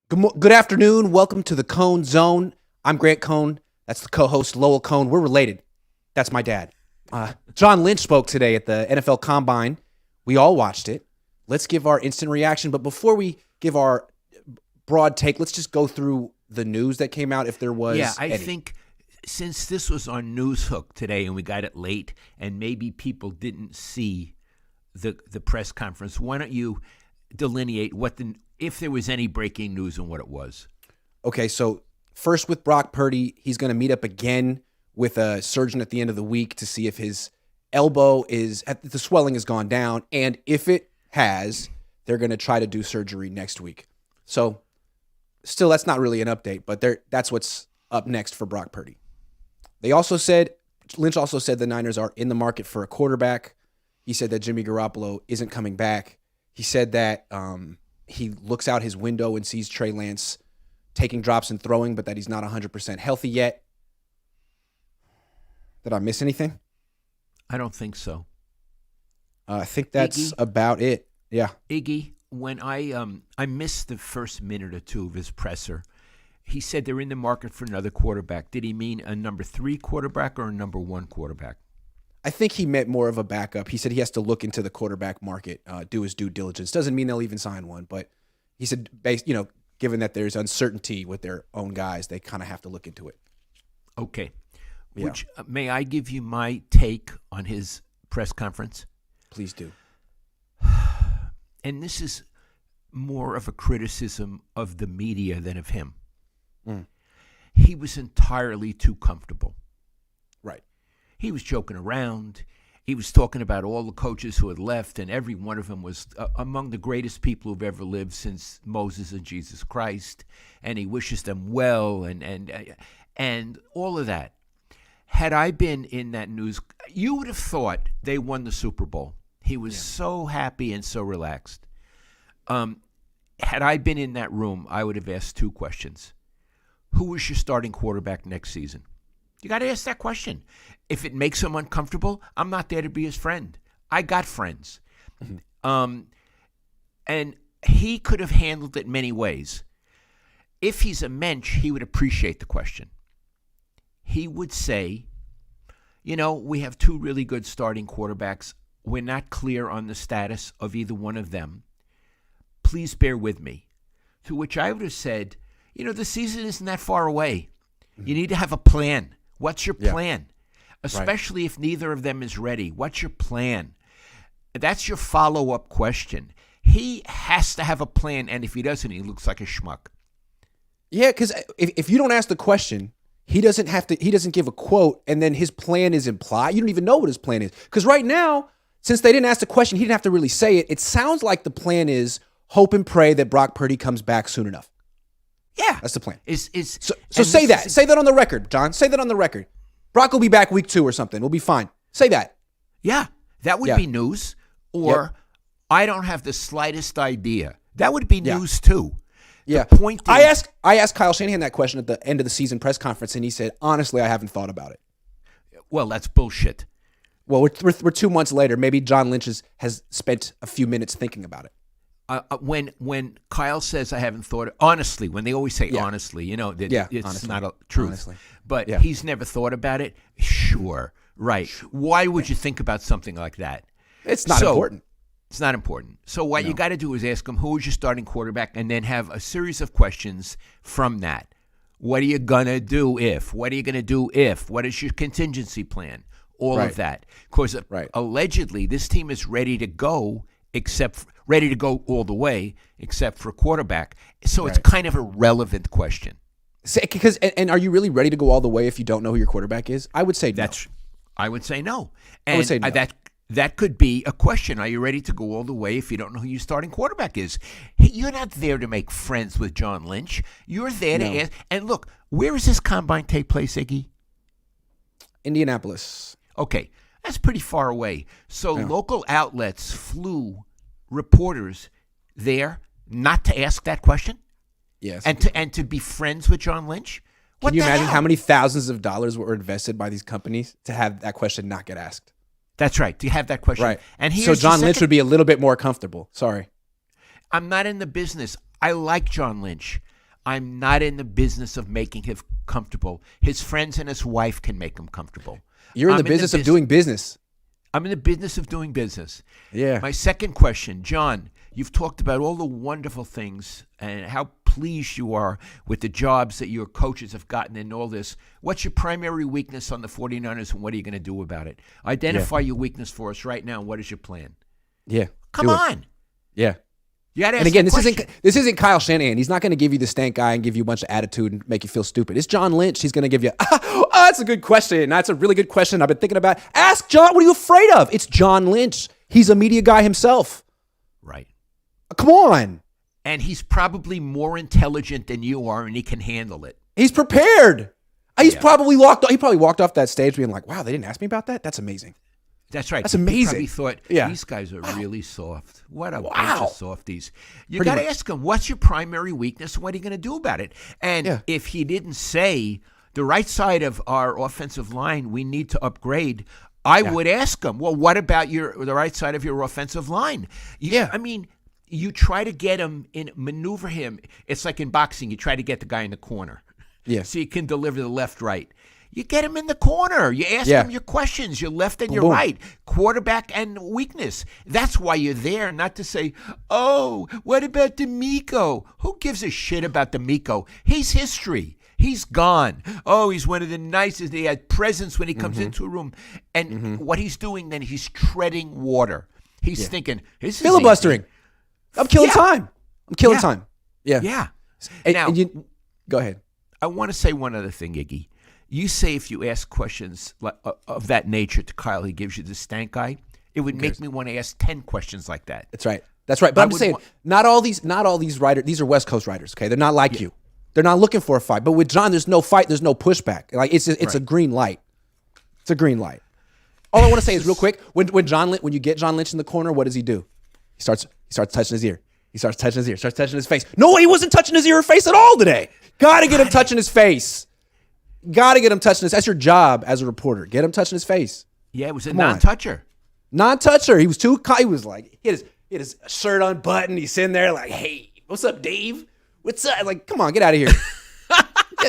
Good afternoon. Welcome to the Cohn Zone. I'm Grant Cohn. That's the co-host, Lowell Cohn. We're related. That's my dad. John Lynch spoke today at the NFL Combine. We all watched it. Let's give our instant reaction. But before we give our broad take, let's just go through the news that came out, if there was any. I think since this was on News Hook today and we got it late and maybe people didn't see the press conference, why don't you delineate if there was any breaking news and what it was? Okay, so first with Brock Purdy, he's going to meet up again with a surgeon at the end of the week to see if his elbow the swelling has gone down, and if it has, they're going to try to do surgery next week. So still, that's not really an update, but that's what's up next for Brock Purdy. Lynch also said the Niners are in the market for a quarterback. He said that Jimmy Garoppolo isn't coming back. He said that he looks out his window and sees Trey Lance taking drops and throwing, but that he's not 100% healthy yet. Did I miss anything? I don't think so. I think that's about it. Yeah. Iggy, when I missed the first minute or two of his presser, he said they're in the market for another quarterback. Did he mean a number 3 quarterback or a number 1 quarterback? I think he meant more of a backup. He said he has to look into the quarterback market, do his due diligence. Doesn't mean they'll even sign one, but he said, given that there's uncertainty with their own guys, they kind of have to look into it. Okay. Yeah. May I give you my take on his press conference? Please do. And this is more of a criticism of the media than of him. He was entirely too comfortable. Right. He was joking around. He was talking about all the coaches who had left, and every one of them was among the greatest people who've ever lived since Moses and Jesus Christ. And he wishes them well, and all of that. Had I been in that news, you would have thought they won the Super Bowl. He was so happy and so relaxed. Had I been in that room, I would have asked 2 questions. Who is your starting quarterback next season? You got to ask that question. If it makes him uncomfortable, I'm not there to be his friend. I got friends. Mm-hmm. And he could have handled it many ways. If he's a mensch, he would appreciate the question. He would say, we have 2 really good starting quarterbacks. We're not clear on the status of either one of them. Please bear with me. To which I would have said, the season isn't that far away. You need to have a plan. What's your plan? Especially if neither of them is ready. What's your plan? That's your follow-up question. He has to have a plan, and if he doesn't, he looks like a schmuck. Yeah, because if you don't ask the question, he doesn't give a quote, and then his plan is implied. You don't even know what his plan is. Because right now, since they didn't ask the question, he didn't have to really say it. It sounds like the plan is hope and pray that Brock Purdy comes back soon enough. Yeah. That's the plan. So say that. Say that on the record, John. Say that on the record. Brock will be back week 2 or something. We'll be fine. Say that. Yeah. That would be news. Or I don't have the slightest idea. That would be news too. Yeah. The point is, I asked Kyle Shanahan that question at the end of the season press conference, and he said, honestly, I haven't thought about it. Well, that's bullshit. Well, we're 2 months later. Maybe John Lynch has spent a few minutes thinking about it. When Kyle says I haven't thought, honestly, when they always say honestly, it's honestly. not a truth. Honestly. But he's never thought about it? Sure. Right. Why would you think about something like that? It's not important. It's not important. So what you got to do is ask him, who is your starting quarterback, and then have a series of questions from that. What are you going to do if? What are you going to do if? What is your contingency plan? All of that. Because allegedly this team is ready to go, ready to go all the way, except for a quarterback. So it's kind of a relevant question. And are you really ready to go all the way if you don't know who your quarterback is? I would say no. I would say no. And I would say no. That could be a question. Are you ready to go all the way if you don't know who your starting quarterback is? You're not there to make friends with John Lynch. You're there to ask. And look, where does this combine take place, Iggy? Indianapolis. Okay, that's pretty far away. So local outlets flew reporters there not to ask that question? Yes. And to be friends with John Lynch? Can you imagine how many thousands of dollars were invested by these companies to have that question not get asked? That's right, to have that question. Right. And so John Lynch would be a little bit more comfortable. Sorry. I'm not in the business. I like John Lynch. I'm not in the business of making him comfortable. His friends and his wife can make him comfortable. You're in the business of doing business. I'm in the business of doing business. Yeah. My second question, John, you've talked about all the wonderful things and how pleased you are with the jobs that your coaches have gotten and all this. What's your primary weakness on the 49ers, and what are you going to do about it? Identify your weakness for us right now, and what is your plan? Yeah. Come on. Yeah. You got to ask And again, the question. this isn't Kyle Shanahan. He's not going to give you the stank eye and give you a bunch of attitude and make you feel stupid. It's John Lynch. He's going to give you, that's a good question. That's a really good question. I've been thinking about. Ask John. What are you afraid of? It's John Lynch. He's a media guy himself. Right. Come on. And he's probably more intelligent than you are, and he can handle it. He's prepared. He probably walked off that stage being like, wow, they didn't ask me about that? That's amazing. That's right. That's amazing. He probably thought, these guys are really soft. What a bunch of softies. You got to ask him, what's your primary weakness and what are you going to do about it? And if he didn't say the right side of our offensive line, we need to upgrade, I would ask him, well, what about the right side of your offensive line? I mean, you try to get him in, maneuver him. It's like in boxing, you try to get the guy in the corner. Yeah. So you can deliver the left, right. You get him in the corner. You ask him your questions, your left and your right, quarterback and weakness. That's why you're there, not to say, oh, what about D'Amico? Who gives a shit about D'Amico? He's history. He's gone. Oh, he's one of the nicest. He had presence when he comes into a room. And what he's doing then, he's treading water. He's thinking, this is filibustering. easy. I'm killing time. I'm killing time. Yeah. Yeah. Now, go ahead. I want to say one other thing, Iggy. You say if you ask questions of that nature to Kyle, he gives you the stank eye. It would make me want to ask 10 questions like that. That's right. That's right. But I'm just saying, not all these writers. These are West Coast writers. Okay, they're not like you. They're not looking for a fight. But with John, there's no fight. There's no pushback. Like it's a green light. It's a green light. All I want to say is real quick. When you get John Lynch in the corner, what does he do? He starts touching his ear. He starts touching his ear. Starts touching his face. No, he wasn't touching his ear or face at all today. Got to get him touching his face. Got to get him touching his. That's your job as a reporter. Get him touching his face. Yeah, it was a non-toucher. Non-toucher. He was too. He was like he had his shirt unbuttoned. He's sitting there like, hey, what's up, Dave? What's up? Like, come on, get out of here.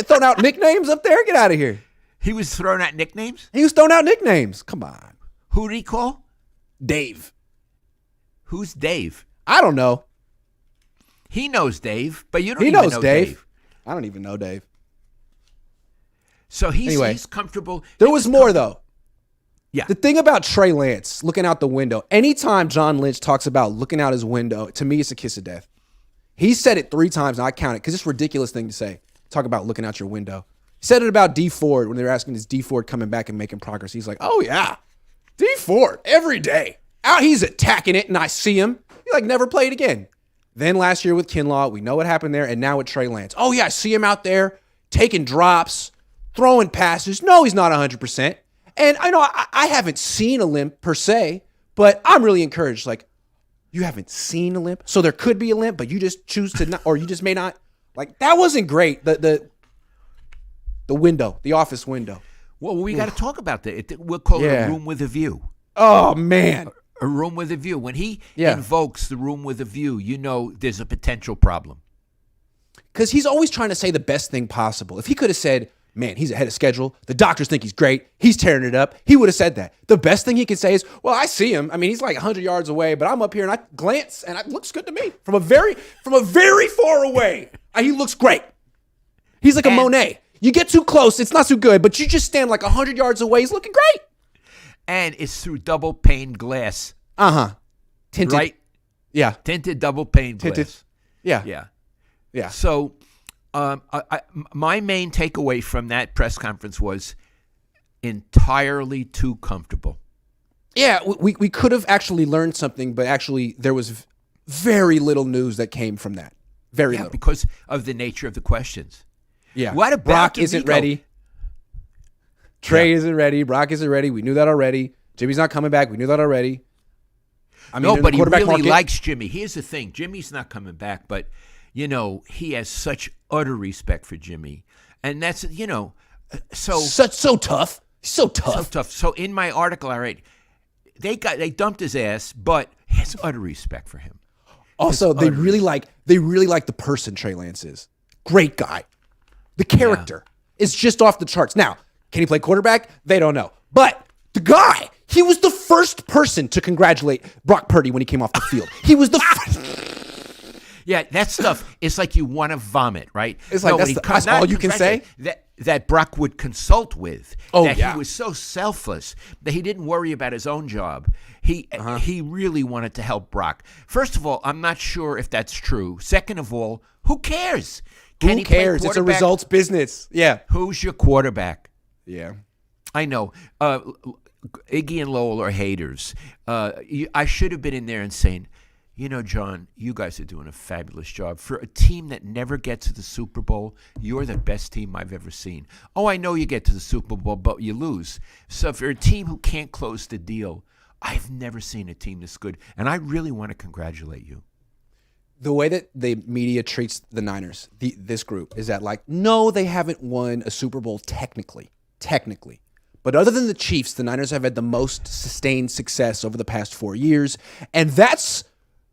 Throwing out nicknames up there. Get out of here. He was throwing out nicknames? He was throwing out nicknames. Come on. Who did he call? Dave. Who's Dave? I don't know. He knows Dave, but you don't even know Dave. I don't even know Dave. So he's comfortable. There was more, though. Yeah. The thing about Trey Lance looking out the window, anytime John Lynch talks about looking out his window, to me, it's a kiss of death. He said it 3 times, and I counted because it's a ridiculous thing to say. Talk about looking out your window. He said it about D Ford when they were asking, is D Ford coming back and making progress? He's like, oh, yeah. D Ford, every day. Out, he's attacking it, and I see him. He never played again. Then last year with Kinlaw, we know what happened there, and now with Trey Lance. Oh, yeah, I see him out there taking drops, throwing passes. No, he's not 100%. And I know I haven't seen a limp per se, but I'm really encouraged. Like, you haven't seen a limp, so there could be a limp, but you just choose to not, or you just may not. Like, that wasn't great. The window, the office window. Well, we got to talk about that. We'll call it a room with a view. Oh, man. A room with a view. When he invokes the room with a view, you know there's a potential problem. Because he's always trying to say the best thing possible. If he could have said, man, he's ahead of schedule. The doctors think he's great. He's tearing it up. He would have said that. The best thing he could say is, well, I see him. I mean, he's like 100 yards away, but I'm up here and I glance and it looks good to me from a very far away. He looks great. He's like a Monet. You get too close, it's not so good, but you just stand like 100 yards away. He's looking great. And it's through double pane glass. Tinted. Right? Yeah. Tinted double pane glass. Yeah. Yeah. So my main takeaway from that press conference was entirely too comfortable. Yeah, we could have actually learned something, but actually there was very little news that came from that. Very little. Because of the nature of the questions. Yeah. What about Brock isn't ready. Trey isn't ready. Brock isn't ready. We knew that already. Jimmy's not coming back. We knew that already. I mean, but he really likes Jimmy. Here's the thing. Jimmy's not coming back, but, he has such utter respect for Jimmy. And that's, so tough. So tough. So tough. So in my article, all right, they dumped his ass, but he has utter respect for him. Also, they really like the person Trey Lance is. great guy. The character is just off the charts. Now, can he play quarterback? They don't know. But the guy, he was the first person to congratulate Brock Purdy when he came off the field. He was the first. Yeah, that stuff, it's like you want to vomit, right? It's like that's all you can say? That Brock would consult with. Oh, that yeah. He was so selfless that he didn't worry about his own job. He really wanted to help Brock. First of all, I'm not sure if that's true. Second of all, who cares? Who cares? It's a results business. Yeah. Who's your quarterback? Yeah. I know. Iggy and Lowell are haters. I should have been in there and saying, John, you guys are doing a fabulous job. For a team that never gets to the Super Bowl, you're the best team I've ever seen. Oh, I know you get to the Super Bowl, but you lose. So if you're a team who can't close the deal, I've never seen a team this good. And I really want to congratulate you. The way that the media treats the Niners, this group, is that no, they haven't won a Super Bowl technically. But other than the Chiefs, the Niners have had the most sustained success over the past 4 years. And that's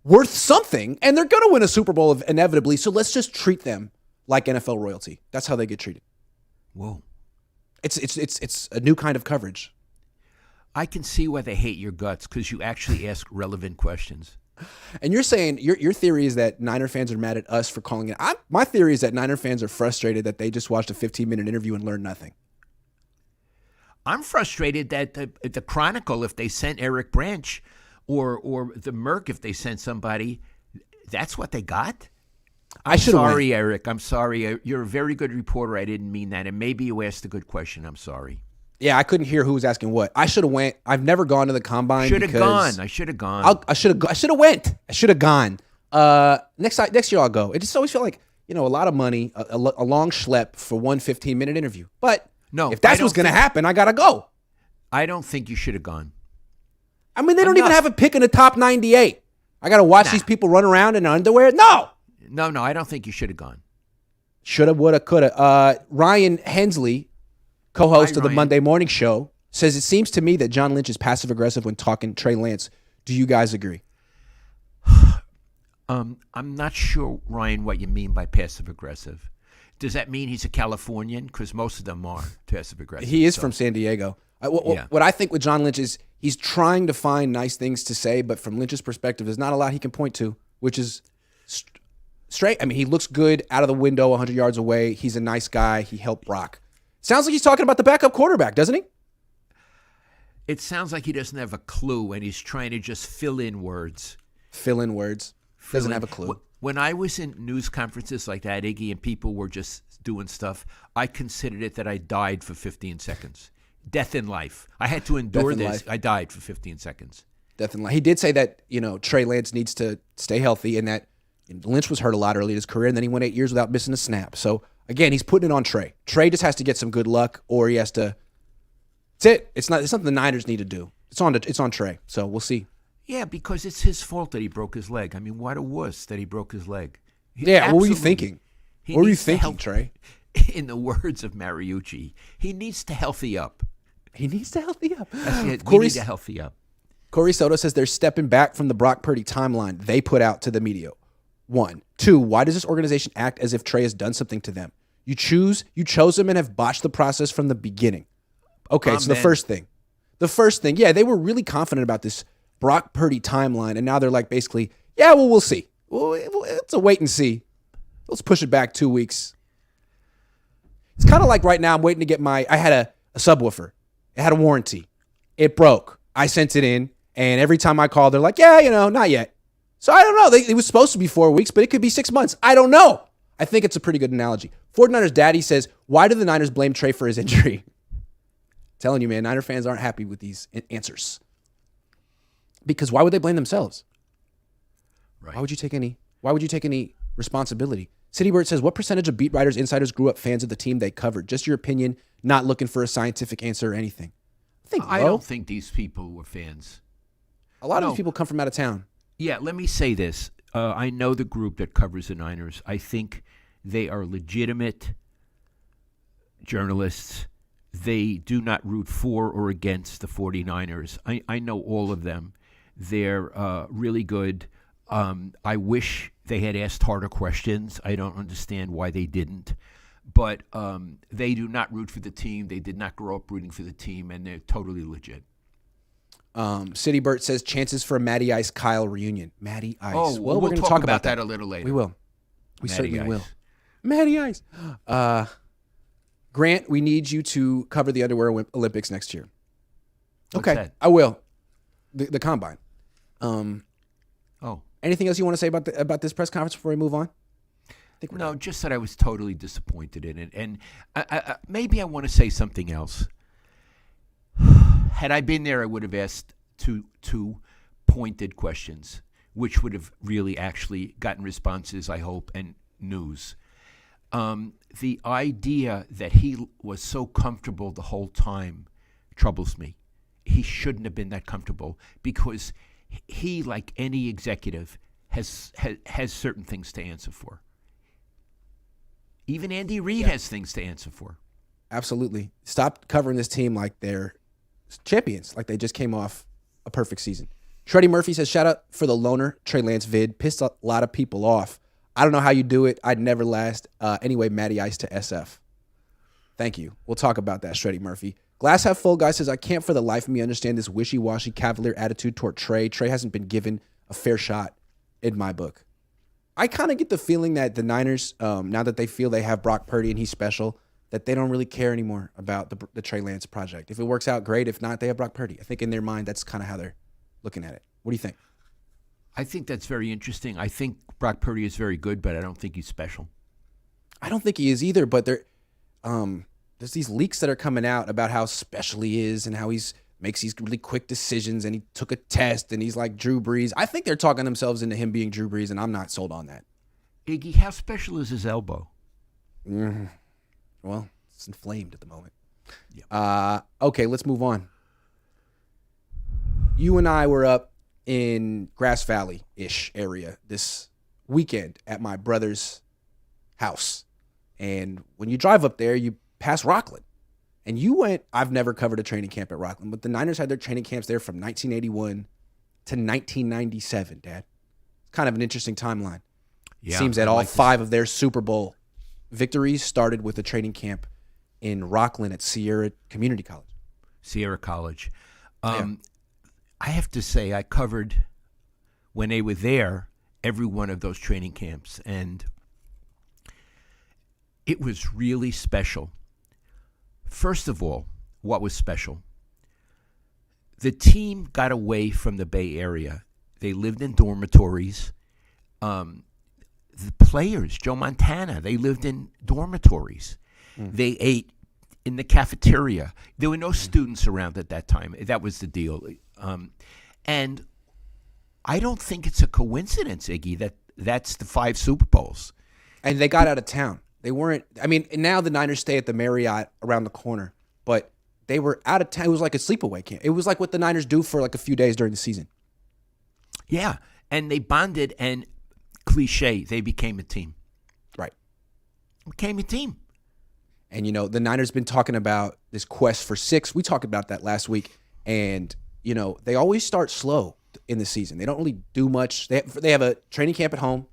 worth something, and they're going to win a Super Bowl inevitably, so let's just treat them like NFL royalty. That's how they get treated. Whoa. It's a new kind of coverage. I can see why they hate your guts, because you actually ask relevant questions. And you're saying, your theory is that Niner fans are mad at us for calling it. My theory is that Niner fans are frustrated that they just watched a 15-minute interview and learned nothing. I'm frustrated that the Chronicle, if they sent Eric Branch, or the Merc, if they sent somebody, that's what they got? I'm sorry, Eric. I'm sorry. You're a very good reporter. I didn't mean that. And maybe you asked a good question. I'm sorry. Yeah, I couldn't hear who was asking what. I should have went. I've never gone to the combine. Should have gone. I should have gone. I should have went. I should have gone. Next year I'll go. It just always felt like, a lot of money, a long schlep for one 15-minute interview. But no, if that's what's going to happen, I got to go. I don't think you should have gone. I mean, they don't even have a pick in the top 98. I got to watch these people run around in underwear? No, I don't think you should have gone. Shoulda, woulda, coulda. Ryan Hensley, co-host of the Monday Morning Show, says, it seems to me that John Lynch is passive-aggressive when talking Trey Lance. Do you guys agree? I'm not sure, Ryan, what you mean by passive-aggressive. Does that mean he's a Californian? Because most of them are passive-aggressive. He is from San Diego. What I think with John Lynch is he's trying to find nice things to say, but from Lynch's perspective, there's not a lot he can point to, which is straight. I mean, he looks good out of the window 100 yards away. He's a nice guy. He helped Brock. Sounds like he's talking about the backup quarterback, doesn't he? It sounds like he doesn't have a clue, and he's trying to just fill in words. Doesn't have a clue. When I was in news conferences like that, Iggy, and people were just doing stuff, I considered it that I died for 15 seconds. Death in life. I had to endure this. I died for 15 seconds. Death in life. He did say that, Trey Lance needs to stay healthy, and that Lynch was hurt a lot early in his career, and then he went 8 years without missing a snap. So, again, he's putting it on Trey. Trey just has to get some good luck, or he has to. That's it. It's something the Niners need to do. It's on Trey. So we'll see. Yeah, because it's his fault that he broke his leg. I mean, what a wuss that he broke his leg. What were you thinking? What were you thinking, Trey? In the words of Mariucci, he needs to healthy up. He needs to healthy up. We need to healthy up. Corey Soto says they're stepping back from the Brock Purdy timeline they put out to the media. 1. 2, why does this organization act as if Trey has done something to them? You chose him and have botched the process from the beginning. Okay, so the first thing, yeah, they were really confident about this Brock Purdy timeline, and now they're like basically, yeah, well, we'll see. Well, it's a wait and see. Let's push it back 2 weeks. It's kind of like right now I'm waiting to get I had a subwoofer. It had a warranty. It broke. I sent it in, and every time I call, they're like, yeah, not yet. So I don't know. It was supposed to be 4 weeks, but it could be 6 months. I don't know. I think it's a pretty good analogy. 49ers Daddy says, why do the Niners blame Trey for his injury? Telling you, man, Niner fans aren't happy with these answers. Because why would they blame themselves? Right. Why would you take any responsibility? Citybird says, what percentage of beat writers, insiders grew up fans of the team they covered? Just your opinion, not looking for a scientific answer or anything. I don't think these people were fans. A lot of these people come from out of town. Yeah, let me say this. I know the group that covers the Niners. I think they are legitimate journalists. They do not root for or against the 49ers. I know all of them. They're really good. I wish they had asked harder questions. I don't understand why they didn't. But they do not root for the team. They did not grow up rooting for the team, and they're totally legit. City Bert says chances for a Matty Ice Kyle reunion. Matty Ice. Oh, well, we'll we're going to talk talk about that a little later. We will. We Matty certainly Ice. will. Matty Ice. Grant, we need you to cover the underwear Olympics next year. What's Okay, that? I will. The combine. Oh. Anything else you want to say about this press conference before we move on? I think we're done. Just that I was totally disappointed in it. And maybe I want to say something else. Had I been there, I would have asked two pointed questions, which would have really actually gotten responses, I hope, and news. The idea that he was so comfortable the whole time troubles me. He shouldn't have been that comfortable because he, like any executive, has certain things to answer for. Even Andy Reid has things to answer for. Absolutely. Stop covering this team like they're champions, like they just came off a perfect season. Shreddy Murphy says, shout out for the loner Trey Lance vid. Pissed a lot of people off. I don't know how you do it. I'd never last. Anyway, Matty Ice to SF. Thank you. We'll talk about that, Shreddy Murphy. Glass half full guy says, I can't for the life of me understand this wishy-washy cavalier attitude toward Trey. Trey hasn't been given a fair shot in my book. I kind of get the feeling that the Niners, now that they feel they have Brock Purdy and he's special, that they don't really care anymore about the Trey Lance project. If it works out, great. If not, they have Brock Purdy. I think in their mind, that's kind of how they're looking at it. What do you think? I think that's very interesting. I think Brock Purdy is very good, but I don't think he's special. I don't think he is either, but there's these leaks that are coming out about how special he is and how he's makes these really quick decisions and he took a test and he's like Drew Brees. I think they're talking themselves into him being Drew Brees, and I'm not sold on that. Iggy, how special is his elbow? Well, it's inflamed at the moment. Yeah. Okay, let's move on. You and I were up in Grass Valley-ish area this weekend at my brother's house. And when you drive up there, you pass Rockland. And you went, I've never covered a training camp at Rockland, but the Niners had their training camps there from 1981 to 1997, Dad. It's kind of an interesting timeline. Yeah, Seems that I all like five of their Super Bowl victories started with a training camp in Rockland at Sierra Community College. Sierra College. Yeah. I have to say, I covered, when they were there, every one of those training camps, and it was really special. First of all, what was special? The team got away from the Bay Area. They lived in dormitories. The players, Joe Montana, they lived in dormitories. They ate in the cafeteria. There were no students around at that time. That was the deal. And I don't think it's a coincidence, Iggy, that that's the 5 Super Bowls. And they got out of town. They weren't, I mean, now the Niners stay at the Marriott around the corner, but they were out of town. It was like a sleepaway camp. It was like what the Niners do for like a few days during the season. Yeah, and they bonded, and cliche, they became a team. Right. Became a team. And, you know, the Niners been talking about this quest for 6. We talked about that last week. And, you know, they always start slow in the season. They don't really do much. They have a training camp at home.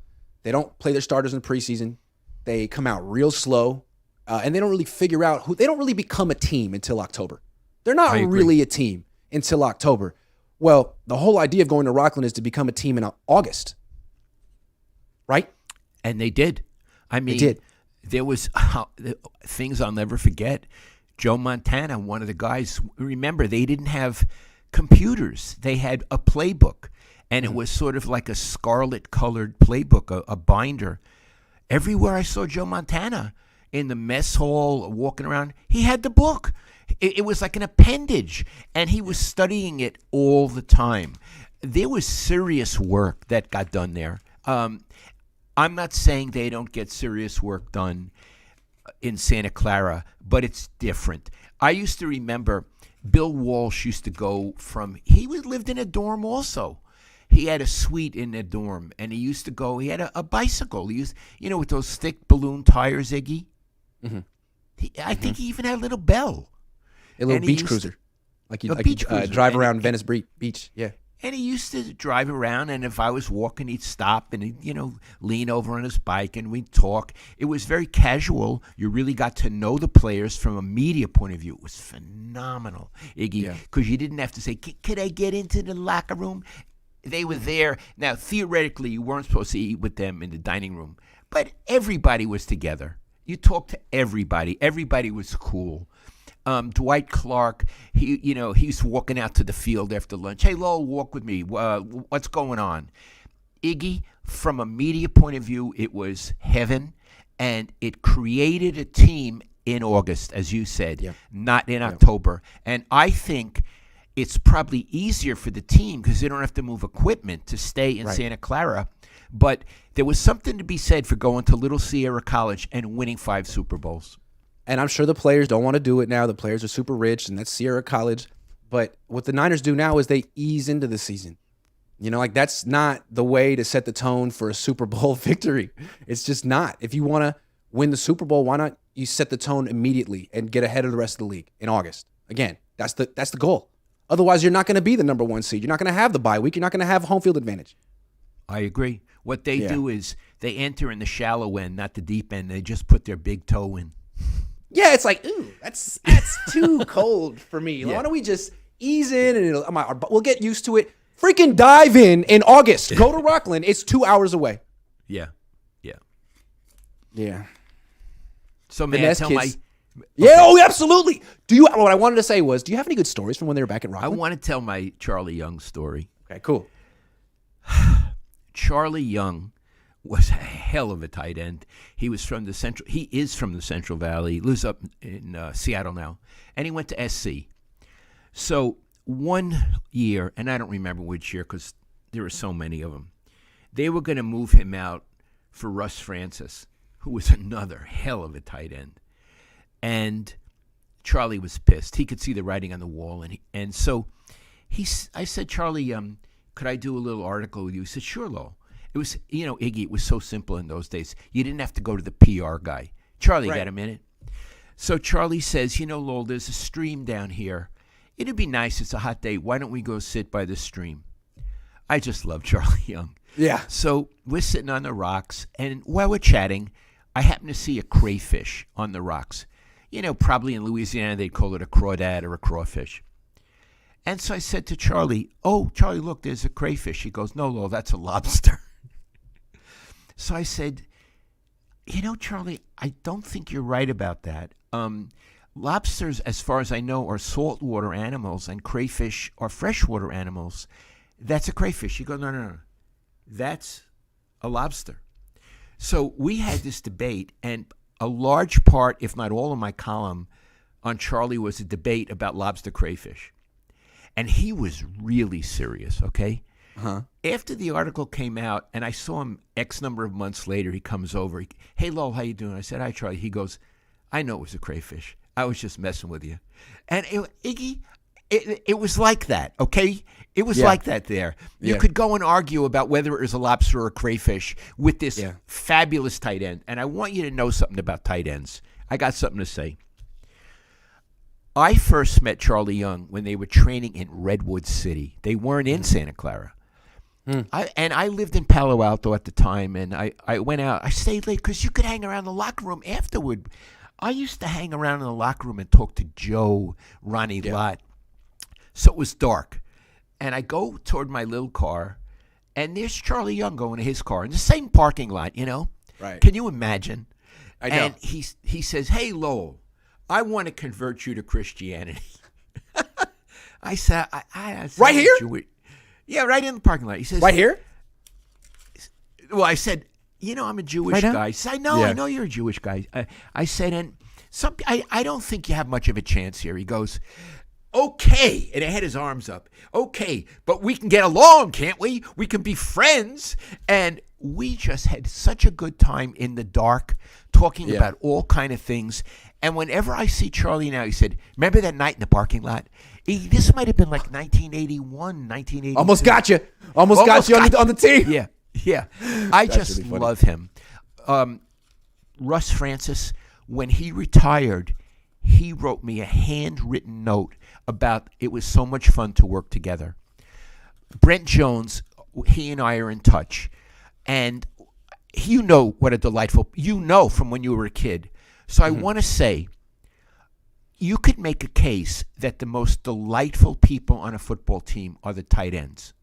They don't play their starters in the preseason. They come out real slow. And they don't really figure out they don't really become a team until October. They're not really a team until October. Well, the whole idea of going to Rockland is to become a team in August. Right? And they did. I mean, they did. There was things I'll never forget. Joe Montana, one of the guys, remember, they didn't have computers. They had a playbook, and it was sort of like a scarlet-colored playbook, a binder. Everywhere I saw Joe Montana, in the mess hall, walking around, he had the book. It was like an appendage, and he was studying it all the time. There was serious work that got done there. I'm not saying they don't get serious work done in Santa Clara, but it's different. I used to remember Bill Walsh used to go he lived in a dorm also. He had a suite in a dorm, and he used to go, he had a bicycle. He used, with those thick balloon tires, Iggy. Mm-hmm. I think he even had a little bell. A little beach cruiser. Like you drive around Venice Beach, yeah. And he used to drive around, and if I was walking, he'd stop and he'd, lean over on his bike, and we'd talk. It was very casual. You really got to know the players from a media point of view. It was phenomenal, Iggy, because you didn't have to say, "Could I get into the locker room?" They were there. Now, theoretically, you weren't supposed to eat with them in the dining room, but everybody was together. You talked to everybody. Everybody was cool. Dwight Clark, he's walking out to the field after lunch. "Hey, Lowell, walk with me. What's going on?" Iggy, from a media point of view, it was heaven, and it created a team in August, as you said, not in October. And I think it's probably easier for the team because they don't have to move equipment to stay in Santa Clara. But there was something to be said for going to Little Sierra College and winning 5 Super Bowls. And I'm sure the players don't want to do it now. The players are super rich, and that's Sierra College. But what the Niners do now is they ease into the season. That's not the way to set the tone for a Super Bowl victory. It's just not. If you want to win the Super Bowl, why not you set the tone immediately and get ahead of the rest of the league in August? Again, that's the goal. Otherwise, you're not going to be the number 1 seed. You're not going to have the bye week. You're not going to have home field advantage. I agree. What they do is they enter in the shallow end, not the deep end. They just put their big toe in. Yeah, it's like, ooh, that's too cold for me. Why don't we just ease in and we'll get used to it. Freaking dive in August. Go to Rockland. It's 2 hours away. Yeah. So man, absolutely. What I wanted to say was, do you have any good stories from when they were back at Rockland? I want to tell my Charlie Young story. Okay, cool. Charlie Young was a hell of a tight end. He is from the Central Valley. He lives up in Seattle now. And he went to SC. So one year, and I don't remember which year because there were so many of them, they were going to move him out for Russ Francis, who was another hell of a tight end. And Charlie was pissed. He could see the writing on the wall. And so I said, "Charlie, could I do a little article with you?" He said, "Sure, Lowell." It was, Iggy, it was so simple in those days. You didn't have to go to the PR guy. "Charlie, got a minute?" So Charlie says, "Lowell, there's a stream down here. It'd be nice. It's a hot day. Why don't we go sit by the stream?" I just love Charlie Young. Yeah. So we're sitting on the rocks, and while we're chatting, I happen to see a crayfish on the rocks. Probably in Louisiana they'd call it a crawdad or a crawfish. And so I said to Charlie, "Oh, Charlie, look, there's a crayfish." He goes, "No, Lowell, that's a lobster." So I said, Charlie, I don't think you're right about that. Lobsters, as far as I know, are saltwater animals, and crayfish are freshwater animals. That's a crayfish. He goes, No. That's a lobster. So we had this debate, and a large part, if not all of my column on Charlie was a debate about lobster crayfish. And he was really serious, okay? Uh-huh. After the article came out, and I saw him X number of months later, he comes over. "Hey, Lowell, how you doing?" I said, "Hi, Charlie." He goes, "I know it was a crayfish. I was just messing with you." And Iggy, it was like that, okay? It was like that there. You could go and argue about whether it was a lobster or a crayfish with this fabulous tight end. And I want you to know something about tight ends. I got something to say. I first met Charlie Young when they were training in Redwood City. They weren't in Santa Clara. I lived in Palo Alto at the time, and I went out. I stayed late because you could hang around the locker room afterward. I used to hang around in the locker room and talk to Joe, Ronnie Lott. So it was dark. And I go toward my little car, and there's Charlie Young going to his car in the same parking lot, Right. Can you imagine? I know. And he says, "Hey, Lowell, I want to convert you to Christianity." I said, I said, "Right here?" Yeah, right in the parking lot. He says, "Right here?" Well, I said, I'm a Jewish guy. He said, I know you're a Jewish guy. I said, and I don't think you have much of a chance here. He goes, "Okay," and he had his arms up. "Okay, but we can get along, can't we? We can be friends." And we just had such a good time in the dark talking about all kind of things. And whenever I see Charlie now, he said, "Remember that night in the parking lot?" This might have been like 1981, 1982. Almost got you. Almost got you on the team. Yeah. I just love him. Russ Francis, when he retired, he wrote me a handwritten note about it was so much fun to work together. Brent Jones, he and I are in touch, and you know what a delightful, from when you were a kid. So I want to say, you could make a case that the most delightful people on a football team are the tight ends.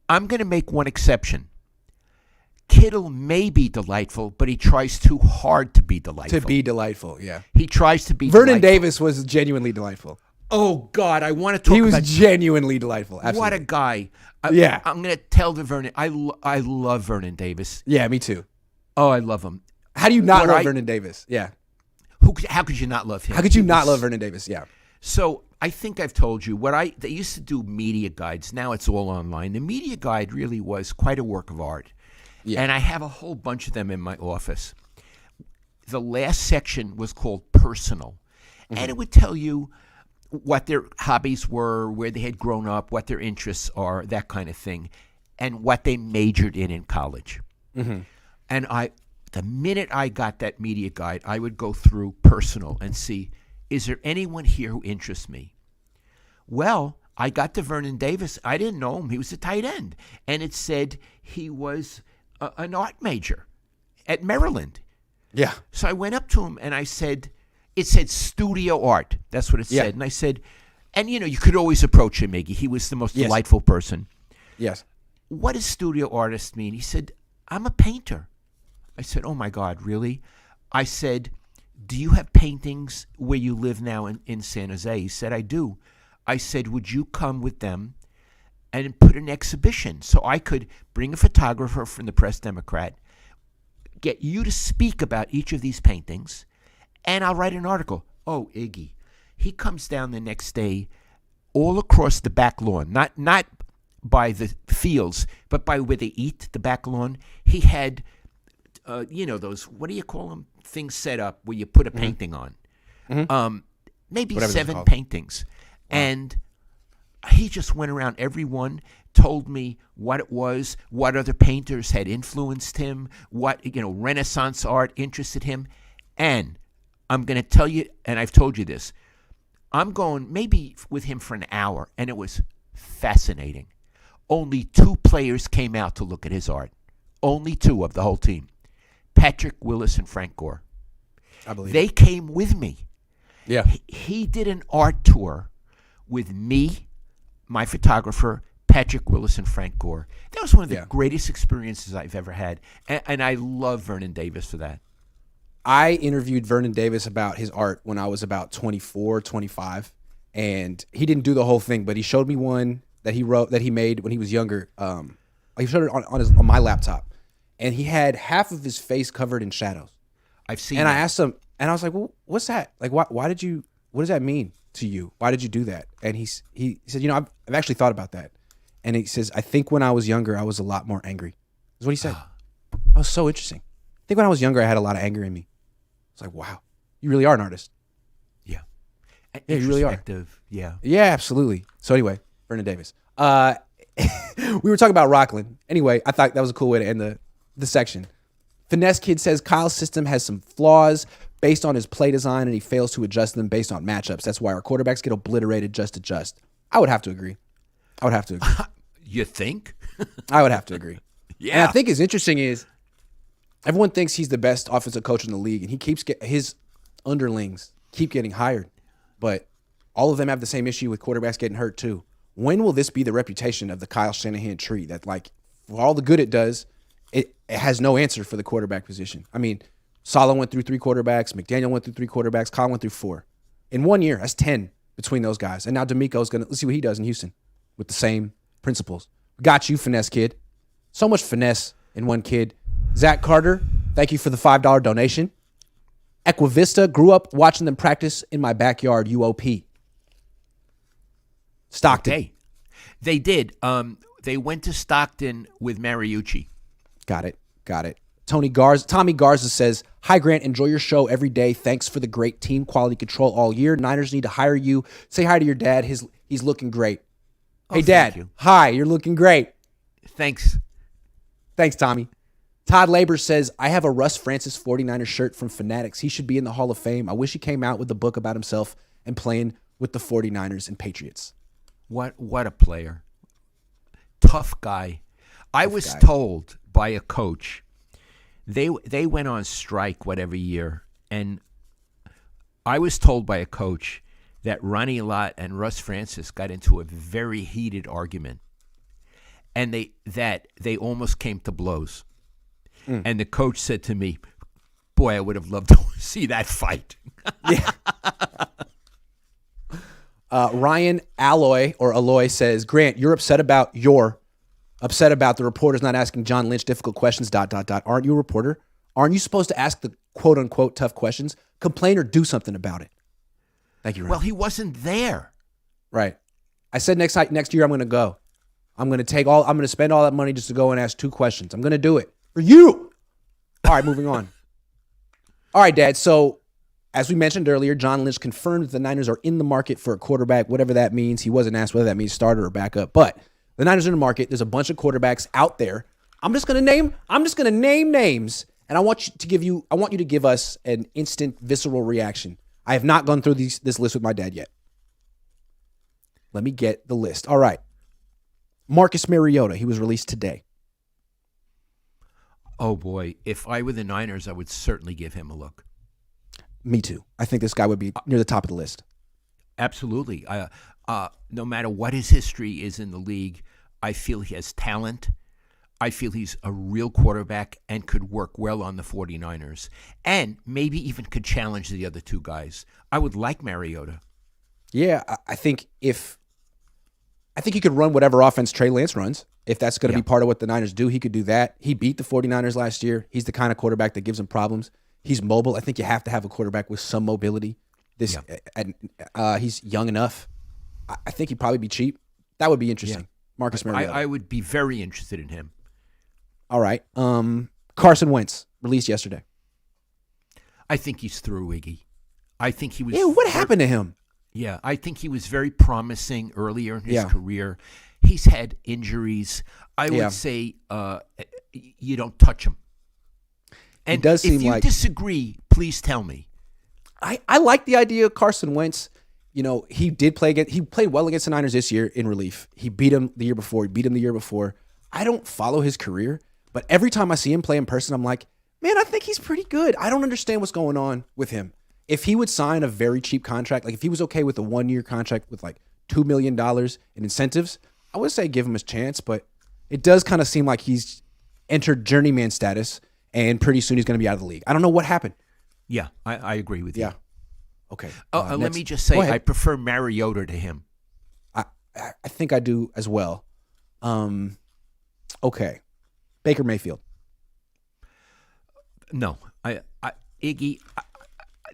I'm going to make one exception. Kittle may be delightful, but he tries too hard to be delightful. To be delightful, yeah. He tries to be Vernon delightful. Davis was genuinely delightful. Oh, God, I want to talk He was about genuinely delightful. Absolutely. what a guy. Yeah. I'm going to tell the Vernon. I love Vernon Davis. Yeah, me too. Oh, I love him. How do you not love Vernon Davis? Yeah. How could you not love him? How could you not love Vernon Davis? Yeah. So I think I've told you they used to do media guides. Now it's all online. The media guide really was quite a work of art. Yeah. And I have a whole bunch of them in my office. The last section was called personal. And it would tell you what their hobbies were, where they had grown up, what their interests are, that kind of thing, and what they majored in college. And the minute I got that media guide, I would go through personal and see, is there anyone here who interests me? Well, I got to Vernon Davis. I didn't know him. He was a tight end. And it said he was an art major at Maryland. Yeah. So I went up to him and I said, it said studio art. That's what it said. And I said, and you could always approach him, Iggy. He was the most delightful person. Yes. What does studio artist mean? He said, I'm a painter. I said, oh my God, really? I said, do you have paintings where you live now in San Jose? He said, I do. I said, would you come with them and put an exhibition so I could bring a photographer from the Press Democrat, get you to speak about each of these paintings, and I'll write an article. Oh, Iggy. He comes down the next day all across the back lawn, not by the fields, but by where they eat, the back lawn. He had, those, what do you call them, things set up where you put a painting on. Maybe Whatever 7 paintings. Wow. And he just went around every one, told me what it was, what other painters had influenced him, what, Renaissance art interested him. And I'm going to tell you, and I've told you this, I'm going maybe with him for an hour, and it was fascinating. Only 2 players came out to look at his art. Only 2 of the whole team. Patrick Willis and Frank Gore. I believe they came with me. Yeah. He did an art tour with me, my photographer, Patrick Willis, and Frank Gore. That was one of the greatest experiences I've ever had. And I love Vernon Davis for that. I interviewed Vernon Davis about his art when I was about 24, 25. And he didn't do the whole thing, but he showed me one that he made when he was younger. He showed it on my laptop. And he had half of his face covered in shadows. I've seen and that. I asked him, and I was like, well, what's that? Like, what does that mean to you? Why did you do that? And he said, I've actually thought about that. And he says, I think when I was younger, I was a lot more angry. That's what he said. That was so interesting. I think when I was younger, I had a lot of anger in me. It's like, wow, you really are an artist. Yeah. Yeah, you really are. Yeah. Yeah, absolutely. So anyway, Vernon Davis. We were talking about Rockland. Anyway, I thought that was a cool way to end the section. Finesse Kid says Kyle's system has some flaws based on his play design, and he fails to adjust them based on matchups. That's why our quarterbacks get obliterated just adjust. I would have to agree. You think? I would have to agree. Yeah. And I think what's interesting is everyone thinks he's the best offensive coach in the league, and he keeps his underlings keep getting hired, but all of them have the same issue with quarterbacks getting hurt too. When will this be the reputation of the Kyle Shanahan tree that, like, for all the good it does, it has no answer for the quarterback position? I mean, Saleh went through 3 quarterbacks, McDaniel went through 3 quarterbacks, Kyle went through 4. In 1 year, that's 10 between those guys. And now D'Amico's let's see what he does in Houston with the same principles. Got you, Finesse Kid. So much finesse in one kid. Zach Carter, thank you for the $5 donation. Equivista, grew up watching them practice in my backyard, UOP. Stockton. Okay. They did. They went to Stockton with Mariucci. Got it. Tommy Garza says, hi, Grant. Enjoy your show every day. Thanks for the great team quality control all year. Niners need to hire you. Say hi to your dad. He's looking great. Hey, Dad. Hi, you're looking great. Thanks, Tommy. Todd Labor says, I have a Russ Francis 49er shirt from Fanatics. He should be in the Hall of Fame. I wish he came out with a book about himself and playing with the 49ers and Patriots. What a player. tough guy. I was guy. told by a coach, they went on strike whatever year, and I was told by a coach that Ronnie Lott and Russ Francis got into a very heated argument, and they almost came to blows. And the coach said to me, "Boy, I would have loved to see that fight." Yeah. Ryan Alloy says, Grant, you're upset about the reporters not asking John Lynch difficult questions, ... Aren't you a reporter? Aren't you supposed to ask the quote unquote tough questions? Complain or do something about it. Thank you, Ryan. Well, he wasn't there. Right. I said next year I'm going to go. I'm going to spend all that money just to go and ask 2 questions. I'm going to do it for you. All right, moving on. All right, Dad. So as we mentioned earlier, John Lynch confirmed that the Niners are in the market for a quarterback, whatever that means. He wasn't asked whether that means starter or backup, but the Niners are in the market. There's a bunch of quarterbacks out there. I'm just going to name names, and I want you to give us an instant visceral reaction. I have not gone through this list with my dad yet. Let me get the list. All right. Marcus Mariota, he was released today. Oh, boy. If I were the Niners, I would certainly give him a look. Me too. I think this guy would be near the top of the list. Absolutely. No matter what his history is in the league, I feel he has talent. I feel he's a real quarterback and could work well on the 49ers and maybe even could challenge the other 2 guys. I would like Mariota. Yeah, I think he could run whatever offense Trey Lance runs. If that's going to be part of what the Niners do, he could do that. He beat the 49ers last year. He's the kind of quarterback that gives them problems. He's mobile. I think you have to have a quarterback with some mobility. He's young enough. I think he'd probably be cheap. That would be interesting. Yeah. Marcus Mariota. I would be very interested in him. All right. Carson Wentz, released yesterday. I think he's through, Iggy. I think he was... Yeah, what happened to him? Yeah, I think he was very promising earlier in his career. He's had injuries. I would say you don't touch him. And if you disagree, please tell me. I like the idea of Carson Wentz. You know, he played well against the Niners this year in relief. He beat him the year before. I don't follow his career, but every time I see him play in person, I'm like, man, I think he's pretty good. I don't understand what's going on with him. If he would sign a very cheap contract, like if he was okay with a 1-year contract with like $2 million in incentives, I would say give him his chance, but it does kind of seem like he's entered journeyman status and pretty soon he's going to be out of the league. I don't know what happened. Yeah, I agree with you. Yeah. Okay. Let me just say, I prefer Mariota to him. I think I do as well. Okay. Baker Mayfield. No. Iggy,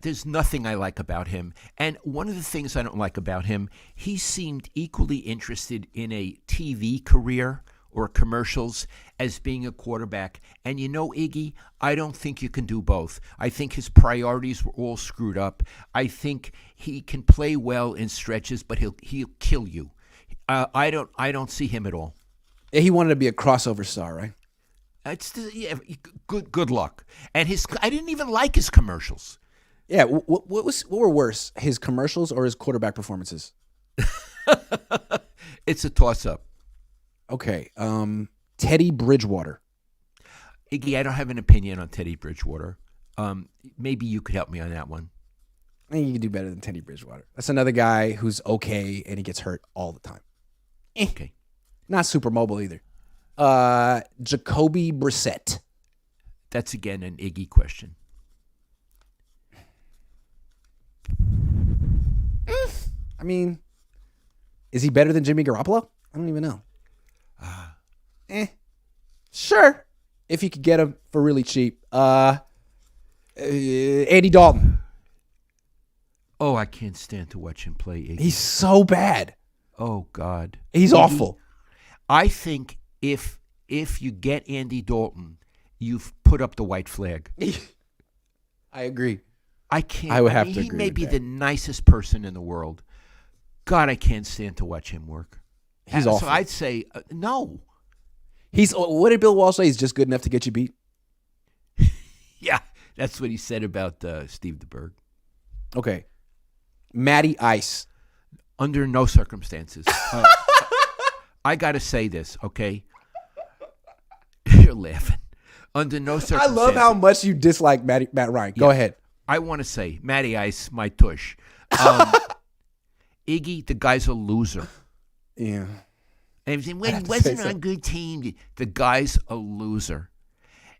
there's nothing I like about him. And one of the things I don't like about him, he seemed equally interested in a TV career or commercials as being a quarterback. And you know, Iggy, I don't think you can do both. I think his priorities were all screwed up. I think he can play well in stretches, but he'll kill you. I don't see him at all. He wanted to be a crossover star, right? Good luck. And I didn't even like his commercials. Yeah, what were worse, his commercials or his quarterback performances? It's a toss-up. Okay, Teddy Bridgewater. Iggy, I don't have an opinion on Teddy Bridgewater. Maybe you could help me on that one. I think you can do better than Teddy Bridgewater. That's another guy who's okay and he gets hurt all the time. Okay. Not super mobile either. Jacoby Brissett. That's again an Iggy question. I mean, is he better than Jimmy Garoppolo? I don't even know. Sure. If you could get him for really cheap. Andy Dalton. Oh, I can't stand to watch him play, Iggy. He's so bad. Oh, God. He's awful. I think if you get Andy Dalton, you've put up the white flag. I agree. I can't. I would have to agree. He may be that. the nicest person in the world. God, I can't stand to watch him work. He's awful. So I'd say no. What did Bill Walsh say? He's just good enough to get you beat? Yeah, that's what he said about Steve DeBerg. Okay. Matty Ice. Under no circumstances. I got to say this, okay? You're laughing. Under no I circumstances. love how much you dislike Matt Ryan. Go ahead. I want to say, Matty Ice, my tush. Iggy, the guy's a loser. Yeah. And when he wasn't on a good team, the guy's a loser.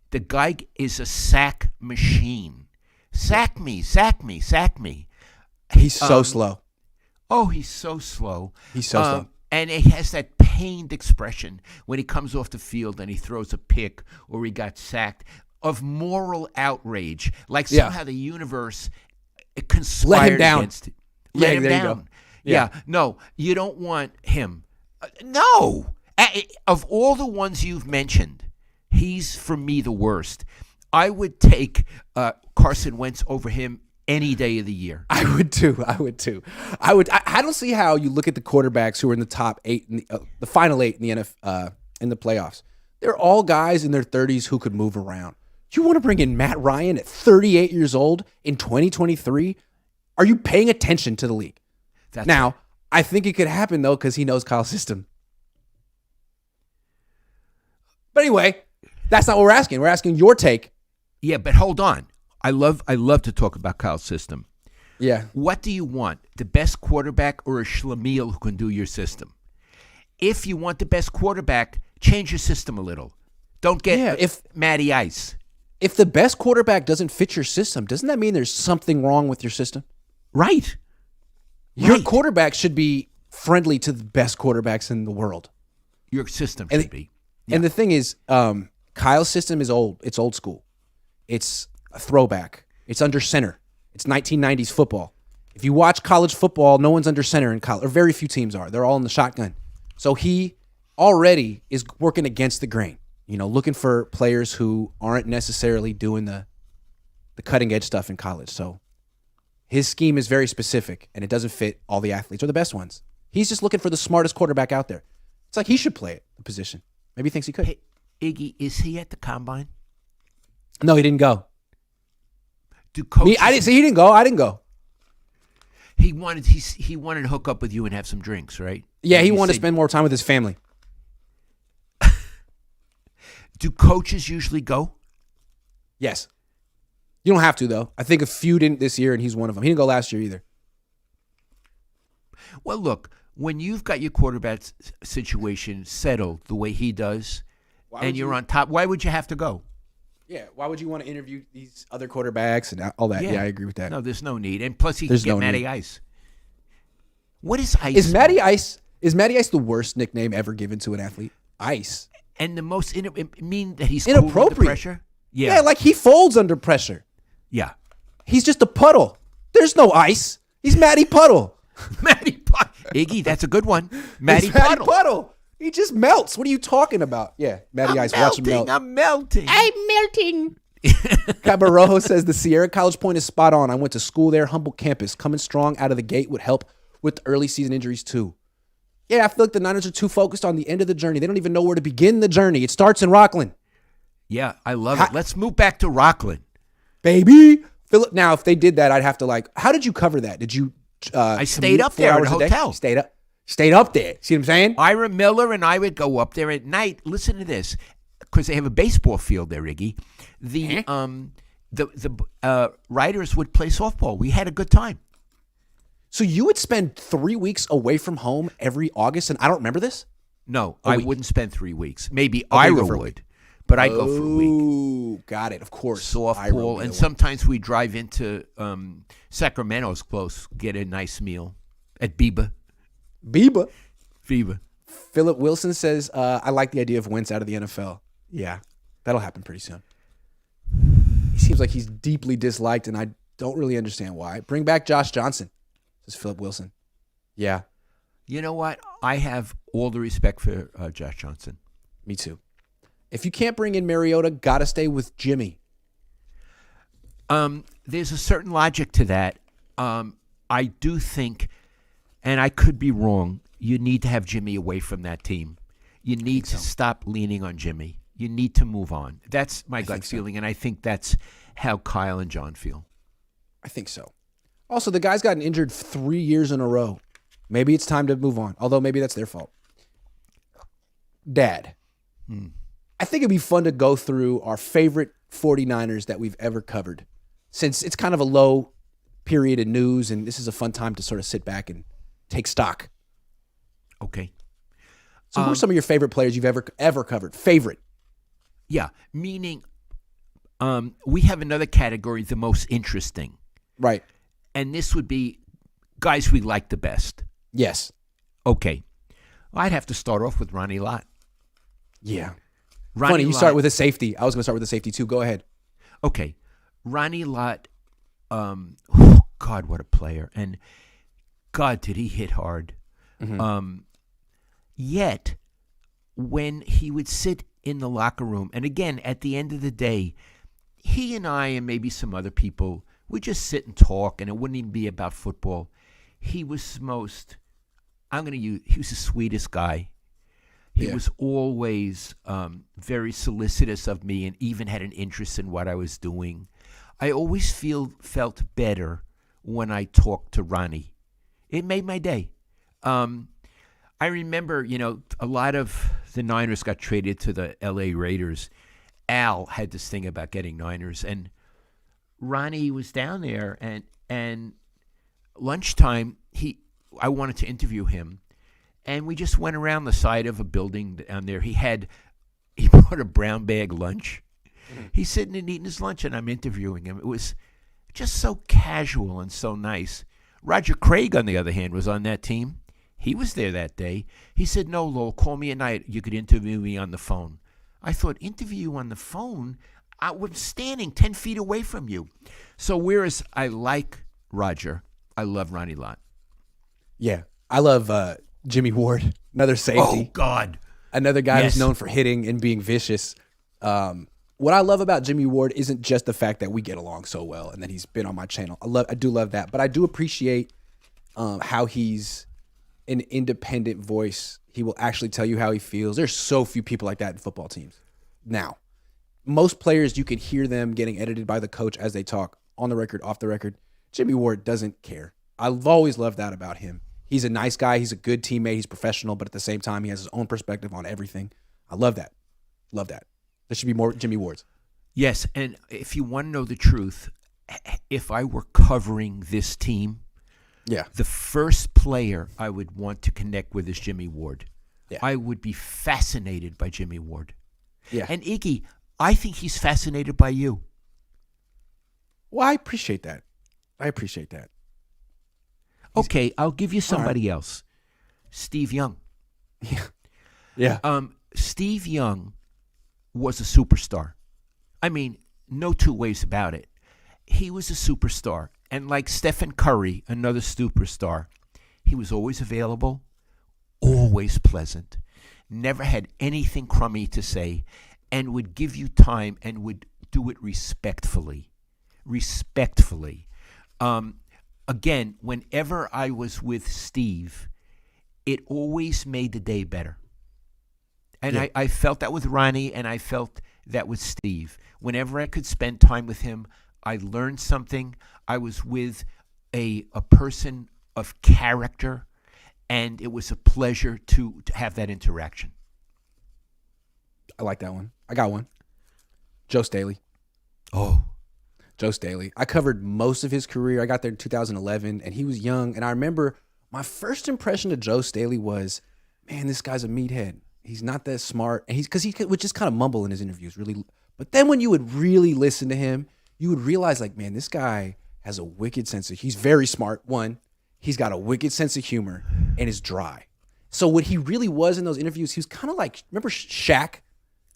The guy is a sack machine. Sack me, sack me, sack me. He's so slow. Oh, he's so slow. He's so slow. And he has that pained expression when he comes off the field and he throws a pick or he got sacked of moral outrage. Like somehow the universe conspired against him. Let him down. Yeah. No, you don't want him. No. Of all the ones you've mentioned, he's, for me, the worst. I would take Carson Wentz over him any day of the year. I would too. I don't see how you look at the quarterbacks who are in the top 8, in the final 8 in the in the playoffs. They're all guys in their 30s who could move around. You want to bring in Matt Ryan at 38 years old in 2023? Are you paying attention to the league? Now, I think it could happen, though, because he knows Kyle's system. But anyway, that's not what we're asking. We're asking your take. Yeah, but hold on. I love to talk about Kyle's system. Yeah. What do you want? The best quarterback or a schlemiel who can do your system? If you want the best quarterback, change your system a little. Don't get Matty Ice. If the best quarterback doesn't fit your system, doesn't that mean there's something wrong with your system? Right. Your quarterback should be friendly to the best quarterbacks in the world. Your system should be. Yeah. And the thing is, Kyle's system is old. It's old school. It's a throwback. It's under center. It's 1990s football. If you watch college football, no one's under center in college, or very few teams are. They're all in the shotgun. So he already is working against the grain, looking for players who aren't necessarily doing the cutting edge stuff in college. So his scheme is very specific, and it doesn't fit all the athletes or the best ones. He's just looking for the smartest quarterback out there. It's like he should play it, the position. Maybe he thinks he could. Hey, Iggy, is he at the combine? No, he didn't go. Do coaches? I didn't see. He didn't go. I didn't go. He wanted to hook up with you and have some drinks, right? Yeah, he wanted to spend more time with his family. Do coaches usually go? Yes. You don't have to, though. I think a few didn't this year, and he's one of them. He didn't go last year either. Well, look, when you've got your quarterback situation settled the way he does, and you're on top, why would you have to go? Yeah, why would you want to interview these other quarterbacks and all that? Yeah, I agree with that. No, there's no need. And plus, he can get Matty Ice. What is Ice? Is Matty Ice the worst nickname ever given to an athlete? Ice. And the most mean that he's inappropriate. Cool under pressure? Yeah, like he folds under pressure. Yeah. He's just a puddle. There's no ice. He's Matty Puddle. Matty Puddle. Iggy, that's a good one. Matty Puddle. He just melts. What are you talking about? Yeah, Matty Ice. Watch him melt. I'm melting. Cabarojo says the Sierra College point is spot on. I went to school there, humble campus. Coming strong out of the gate would help with the early season injuries too. Yeah, I feel like the Niners are too focused on the end of the journey. They don't even know where to begin the journey. It starts in Rockland. Yeah, I love it. Let's move back to Rockland. Baby. Philip, now, if they did that, I'd have to how did you cover that? Did you I stayed up there at a hotel. Stayed up there. See what I'm saying? Ira Miller and I would go up there at night. Listen to this, because they have a baseball field there, Iggy. The writers would play softball. We had a good time. So you would spend 3 weeks away from home every August, and I don't remember this? No, I wouldn't spend 3 weeks. Maybe Ira would, but I'd go for a week. Oh, got it. Of course. Softball, and sometimes we drive into Sacramento's close, get a nice meal at Biba. Philip Wilson says, I like the idea of Wentz out of the NFL. Yeah, that'll happen pretty soon. He seems like he's deeply disliked, and I don't really understand why. Bring back Josh Johnson, says Philip Wilson. Yeah. You know what? I have all the respect for Josh Johnson. Me too. If you can't bring in Mariota, gotta stay with Jimmy. There's a certain logic to that. I do think, and I could be wrong, you need to have Jimmy away from that team. You need to stop leaning on Jimmy. You need to move on. That's my gut feeling, and I think that's how Kyle and John feel. I think so. Also, the guy's gotten injured 3 years in a row. Maybe it's time to move on, although maybe that's their fault. Dad, I think it'd be fun to go through our favorite 49ers that we've ever covered, since it's kind of a low period in news, and this is a fun time to sort of sit back and take stock. Okay. So who are some of your favorite players you've ever covered? Favorite? Yeah, meaning we have another category, the most interesting. Right. And this would be guys we like the best. Yes. Okay. I'd have to start off with Ronnie Lott. Yeah. Ronnie Funny, you Lott, start with a safety. I was going to start with a safety too. Go ahead. Okay. Ronnie Lott, God, what a player. And God, did he hit hard. Yet, when he would sit in the locker room, and again, at the end of the day, he and I and maybe some other people would just sit and talk, and it wouldn't even be about football. He was he was the sweetest guy. He was always very solicitous of me and even had an interest in what I was doing. I always felt better when I talked to Ronnie. It made my day. I remember, a lot of the Niners got traded to the L.A. Raiders. Al had this thing about getting Niners, and Ronnie was down there, and lunchtime, I wanted to interview him, and we just went around the side of a building down there. He brought a brown bag lunch. He's sitting and eating his lunch, and I'm interviewing him. It was just so casual and so nice. Roger Craig, on the other hand, was on that team. He was there that day. He said, "No, Lowell, call me at night. You could interview me on the phone." I thought, interview you on the phone? I was standing 10 feet away from you. So whereas I like Roger, I love Ronnie Lott. Yeah. I love Jimmy Ward, another safety. Oh, God. Another guy who's known for hitting and being vicious. What I love about Jimmy Ward isn't just the fact that we get along so well and that he's been on my channel. I do love that. But I do appreciate how he's an independent voice. He will actually tell you how he feels. There's so few people like that in football teams. Now, most players, you can hear them getting edited by the coach as they talk, on the record, off the record. Jimmy Ward doesn't care. I've always loved that about him. He's a nice guy. He's a good teammate. He's professional, but at the same time, he has his own perspective on everything. I love that. Love that. There should be more Jimmy Wards. Yes, and if you want to know the truth, if I were covering this team, the first player I would want to connect with is Jimmy Ward. Yeah. I would be fascinated by Jimmy Ward. Yeah. And Iggy, I think he's fascinated by you. Well, I appreciate that. Okay, I'll give you somebody else. Steve Young. Yeah. Steve Young was a superstar. I mean, no two ways about it. He was a superstar. And like Stephen Curry, another superstar, he was always available, always pleasant, never had anything crummy to say, and would give you time and would do it respectfully. Again, whenever I was with Steve, it always made the day better. And I felt that with Ronnie, and I felt that with Steve. Whenever I could spend time with him, I learned something. I was with a person of character, and it was a pleasure to have that interaction. I like that one. I got one. Joe Staley. Oh. Joe Staley. I covered most of his career. I got there in 2011, and he was young. And I remember my first impression of Joe Staley was, man, this guy's a meathead. He's not that smart. And because he would just kind of mumble in his interviews, really. But then when you would really listen to him, you would realize, like, man, this guy has a wicked sense of, he's very smart. One, he's got a wicked sense of humor and is dry. So what he really was in those interviews, he was kind of like, remember Shaq?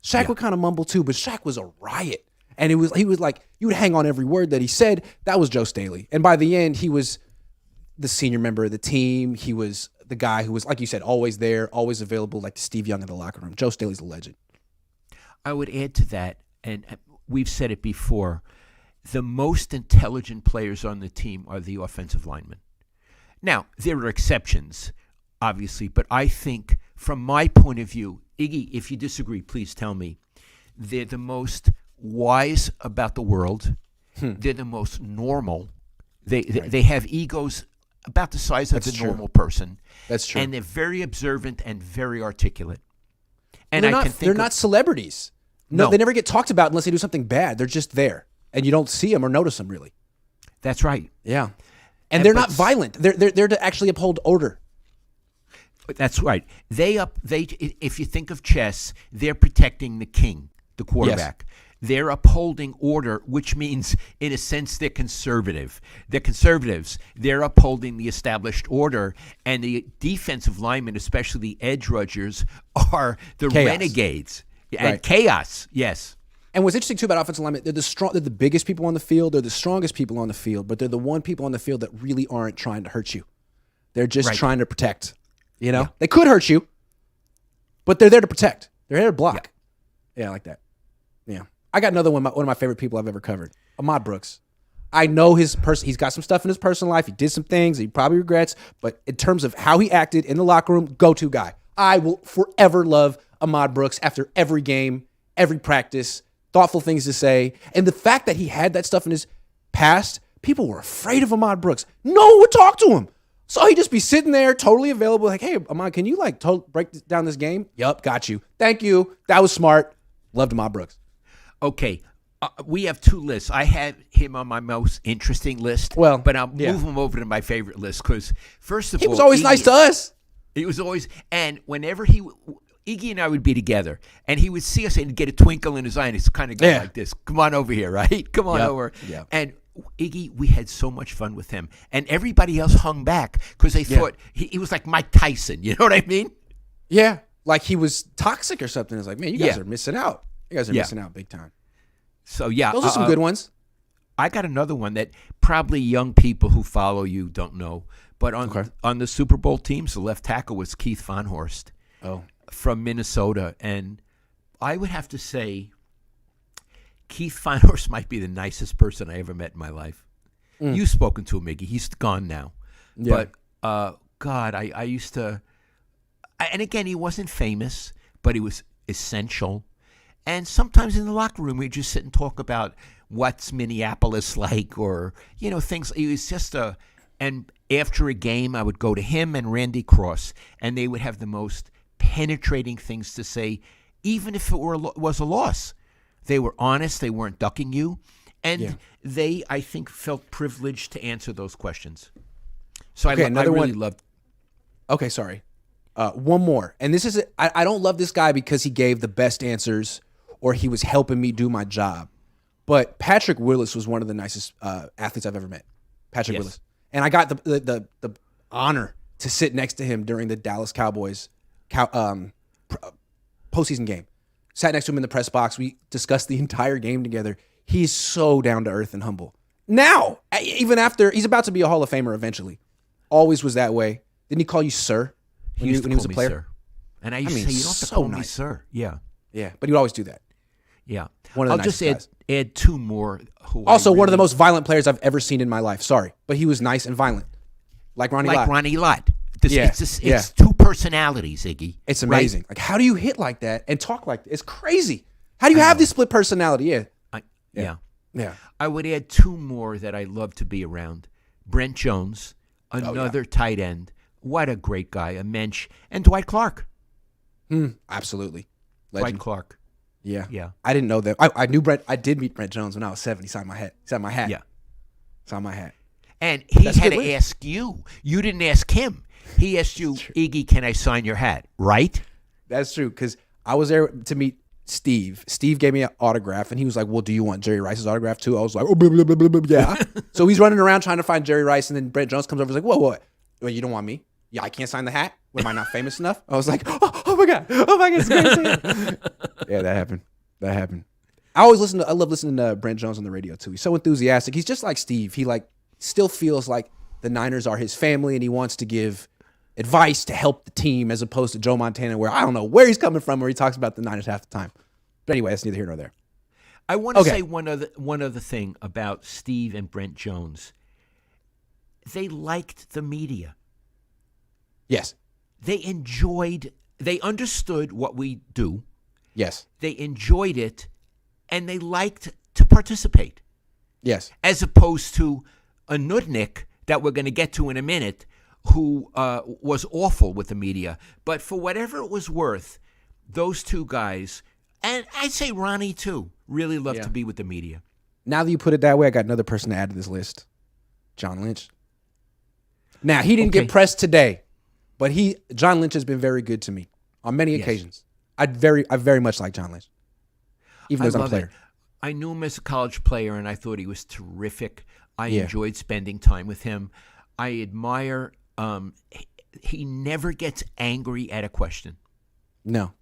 Shaq would kind of mumble too, but Shaq was a riot. And he was like, you would hang on every word that he said. That was Joe Staley. And by the end, he was the senior member of the team. He was the guy who was, like you said, always there, always available, like Steve Young in the locker room. Joe Staley's a legend. I would add to that, and we've said it before, the most intelligent players on the team are the offensive linemen. Now, there are exceptions, obviously, but I think from my point of view, Iggy, if you disagree, please tell me, they're the most wise about the world. They're the most normal. They have egos about the size of the normal person. That's true. And they're very observant and very articulate. And they're not celebrities. No, No. they never get talked about unless they do something bad. They're just there, and you don't see them or notice them really. That's right. Yeah, and they're not violent. They're there to actually uphold order. That's right. If you think of chess, they're protecting the king, the quarterback. They're upholding order, which means, in a sense, they're conservative. They're conservatives. They're upholding the established order, and the defensive linemen, especially the edge rushers, are the renegades and chaos. Yes. And what's interesting too about offensive linemen, they're the biggest people on the field. They're the strongest people on the field, but they're the one people on the field that really aren't trying to hurt you. They're just trying to protect. You know, they could hurt you, but they're there to protect. They're there to block. Yeah, I like that. Yeah, I got another one. One of my favorite people I've ever covered, Ahmad Brooks. I know he's got some stuff in his personal life. He did some things he probably regrets, but in terms of how he acted in the locker room, go-to guy. I will forever love Ahmad Brooks after every game, every practice, thoughtful things to say, and the fact that he had that stuff in his past, people were afraid of Ahmad Brooks. No one would talk to him. So he'd just be sitting there, totally available, like, hey, Ahmad, can you break down this game? Yup, got you. Thank you. That was smart. Loved Ahmad Brooks. Okay, we have two lists. I had him on my most interesting list, but I'll move him over to my favorite list because, first of all, he was always nice to us. He was always, and whenever Iggy and I would be together, and he would see us and get a twinkle in his eye, and he's kind of going like this, come on over here, right? Come on over. Yeah. And Iggy, we had so much fun with him, and everybody else hung back because they thought he was like Mike Tyson. You know what I mean? Yeah, like he was toxic or something. It's like, man, you guys are missing out. You guys are missing out big time. So those are some good ones. I got another one that probably young people who follow you don't know, but on the Super Bowl teams, the left tackle was Keith Von Horst from Minnesota, and I would have to say, Keith Von Horst might be the nicest person I ever met in my life. You've spoken to him, Iggy. He's gone now. Yeah. But, God, I used to... and again, he wasn't famous, but he was essential. And sometimes in the locker room, we'd just sit and talk about what's Minneapolis like or, things. He was just and after a game, I would go to him and Randy Cross, and they would have the most penetrating things to say, even if it was a loss. They were honest. They weren't ducking you. And they, I think, felt privileged to answer those questions. So I really loved. Okay, sorry. One more. And this is, I don't love this guy because he gave the best answers or he was helping me do my job. But Patrick Willis was one of the nicest athletes I've ever met. Patrick Willis. And I got the honor to sit next to him during the Dallas Cowboys postseason game. Sat next to him in the press box. We discussed the entire game together. He's so down to earth and humble. Now, even after, he's about to be a Hall of Famer eventually. Always was that way. Didn't he call you sir when he was a player? Sir. And I used to say, you don't have to call me sir. Yeah. Yeah, but he would always do that. Yeah. I'll just add two more. Also, one of the most violent players I've ever seen in my life. Sorry. But he was nice and violent. Like Ronnie Lott. Ronnie Lott. It's two personalities, Iggy. It's amazing. Right? Like, how do you hit like that and talk like that? It's crazy. How do you have this split personality? Yeah. I would add two more that I love to be around. Brent Jones, another tight end. What a great guy, a mensch. And Dwight Clark. Absolutely. Legend. Dwight Clark. Yeah. I didn't know that. I knew Brent. I did meet Brent Jones when I was 7. He signed my hat. Yeah. Signed my hat. And he had to ask you. You didn't ask him. He asked you, Iggy, can I sign your hat? Right? That's true, because I was there to meet Steve. Steve gave me an autograph, and he was like, well, do you want Jerry Rice's autograph too? I was like, oh, blah, blah, blah, blah, blah. Yeah. So he's running around trying to find Jerry Rice, and then Brent Jones comes over and is like, whoa, what? Well, you don't want me? Yeah, I can't sign the hat? Am I not famous enough? I was like, oh my God. It's crazy. Yeah, that happened. I love listening to Brent Jones on the radio too. He's so enthusiastic. He's just like Steve. He still feels like the Niners are his family, and he wants to give advice to help the team as opposed to Joe Montana, where I don't know where he's coming from, where he talks about the Niners half the time. But anyway, that's neither here nor there. I want to say one other thing about Steve and Brent Jones. They liked the media. Yes. They understood what we do. Yes. They enjoyed it, and they liked to participate. Yes. As opposed to a nudnik that we're going to get to in a minute, who was awful with the media. But for whatever it was worth, those two guys, and I'd say Ronnie too, really love Yeah. to be with the media. Now that you put it that way, I got another person to add to this list. John Lynch. Now, he didn't Okay. get pressed today, but John Lynch has been very good to me on many Yes. occasions. I very much like John Lynch, even though he's not a love player. it. I knew him as a college player, and I thought he was terrific. I Yeah. enjoyed spending time with him. I admire. He never gets angry at a question. No.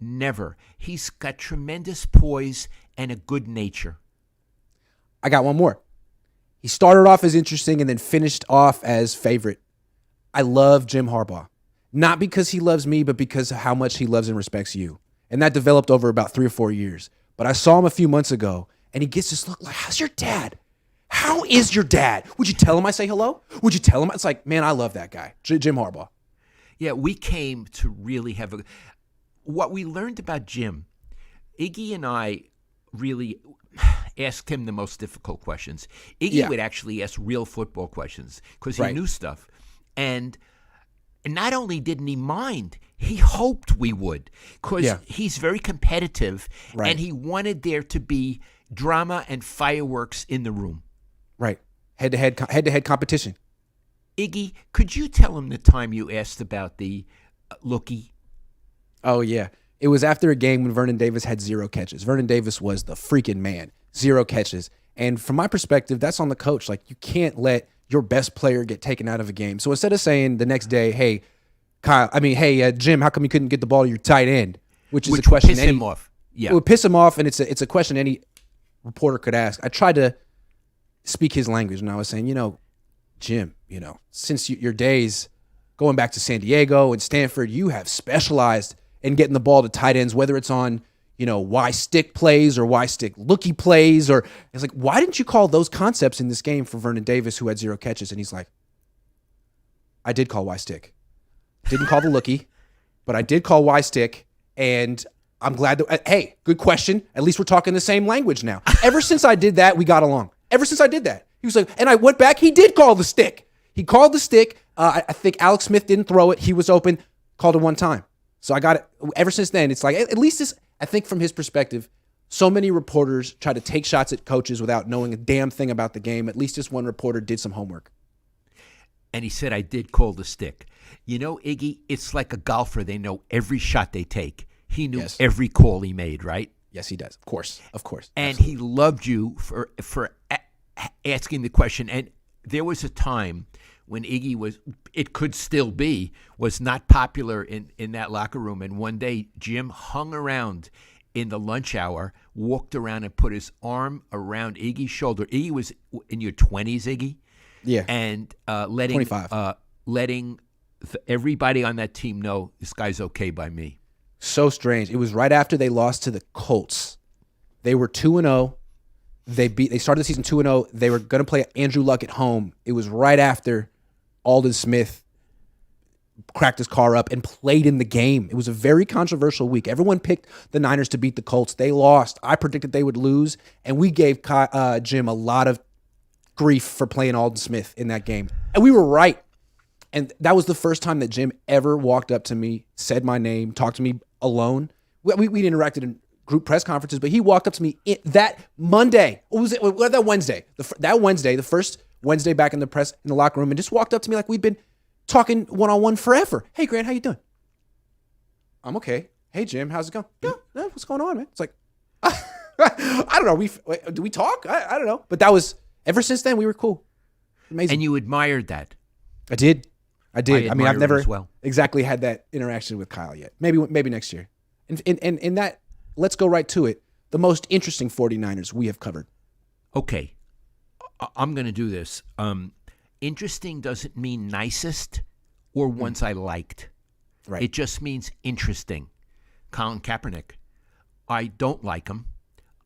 Never. He's got tremendous poise and a good nature. I got one more. He started off as interesting and then finished off as favorite. I love Jim Harbaugh. Not because he loves me, but because of how much he loves and respects you. And that developed over about 3 or 4 years. But I saw him a few months ago, and he gets this look like, how's your dad? How is your dad? Would you tell him I say hello? Would you tell him? It's like, man, I love that guy, Jim Harbaugh. Yeah, we came to really have what we learned about Jim. Iggy and I really asked him the most difficult questions. Iggy Yeah. would actually ask real football questions because he Right. knew stuff. And not only didn't he mind, he hoped we would because Yeah. he's very competitive Right. and he wanted there to be drama and fireworks in the room. Right. Head-to-head competition. Iggy, could you tell him the time you asked about the lookie? Oh, yeah. It was after a game when Vernon Davis had 0 catches. Vernon Davis was the freaking man. 0 catches. And from my perspective, that's on the coach. Like, you can't let your best player get taken out of a game. So instead of saying the next day, hey, Jim, how come you couldn't get the ball to your tight end? Which is a question would piss him off. Yeah. It would piss him off, and it's a question any reporter could ask. I tried to speak his language, and I was saying, Jim, since your days going back to San Diego and Stanford, you have specialized in getting the ball to tight ends, whether it's on, Y stick plays or Y stick lookie plays, or it's like, why didn't you call those concepts in this game for Vernon Davis, who had 0 catches? And he's like, I did call Y stick. Didn't call the lookie, but I did call Y stick, and I'm glad that, hey, good question. At least we're talking the same language now. Ever since I did that, we got along. Ever since I did that. He was like, and I went back, he did call the stick. He called the stick. I think Alex Smith didn't throw it. He was open, called it one time. So I got it. Ever since then, it's like, at least this, I think from his perspective, so many reporters try to take shots at coaches without knowing a damn thing about the game. At least this one reporter did some homework. And he said, I did call the stick. Iggy, it's like a golfer. They know every shot they take. He knew Yes. every call he made, right? Yes, he does. Of course. And Absolutely. he loved you for asking the question. And there was a time when Iggy it could still be, was not popular in that locker room. And one day, Jim hung around in the lunch hour, walked around and put his arm around Iggy's shoulder. Iggy was in your 20s, Iggy. Yeah. And letting 25. Everybody on that team know this guy's okay by me. So strange. It was right after they lost to the Colts. They were 2-0. They started the season 2-0. They were going to play Andrew Luck at home. It was right after Aldon Smith cracked his car up and played in the game. It was a very controversial week. Everyone picked the Niners to beat the Colts. They lost. I predicted they would lose, and we gave Jim a lot of grief for playing Aldon Smith in that game. And we were right. And that was the first time that Jim ever walked up to me, said my name, talked to me alone. We interacted in group press conferences, but he walked up to me that Monday. What was it? That Wednesday. The first Wednesday back in the locker room, and just walked up to me like we've been talking one-on-one forever. Hey, Grant, how you doing? I'm okay. Hey, Jim, how's it going? Yeah, what's going on, man? It's like, I don't know. Do we talk? I don't know. But that was, ever since then, we were cool. Amazing. And you admired that. I did. I mean, admire I've it never as well. exactly had that interaction with Kyle yet. Maybe next year. And that, let's go right to it. The most interesting 49ers we have covered. Okay. I'm going to do this. Interesting doesn't mean nicest or ones I liked. Right. It just means interesting. Colin Kaepernick. I don't like him.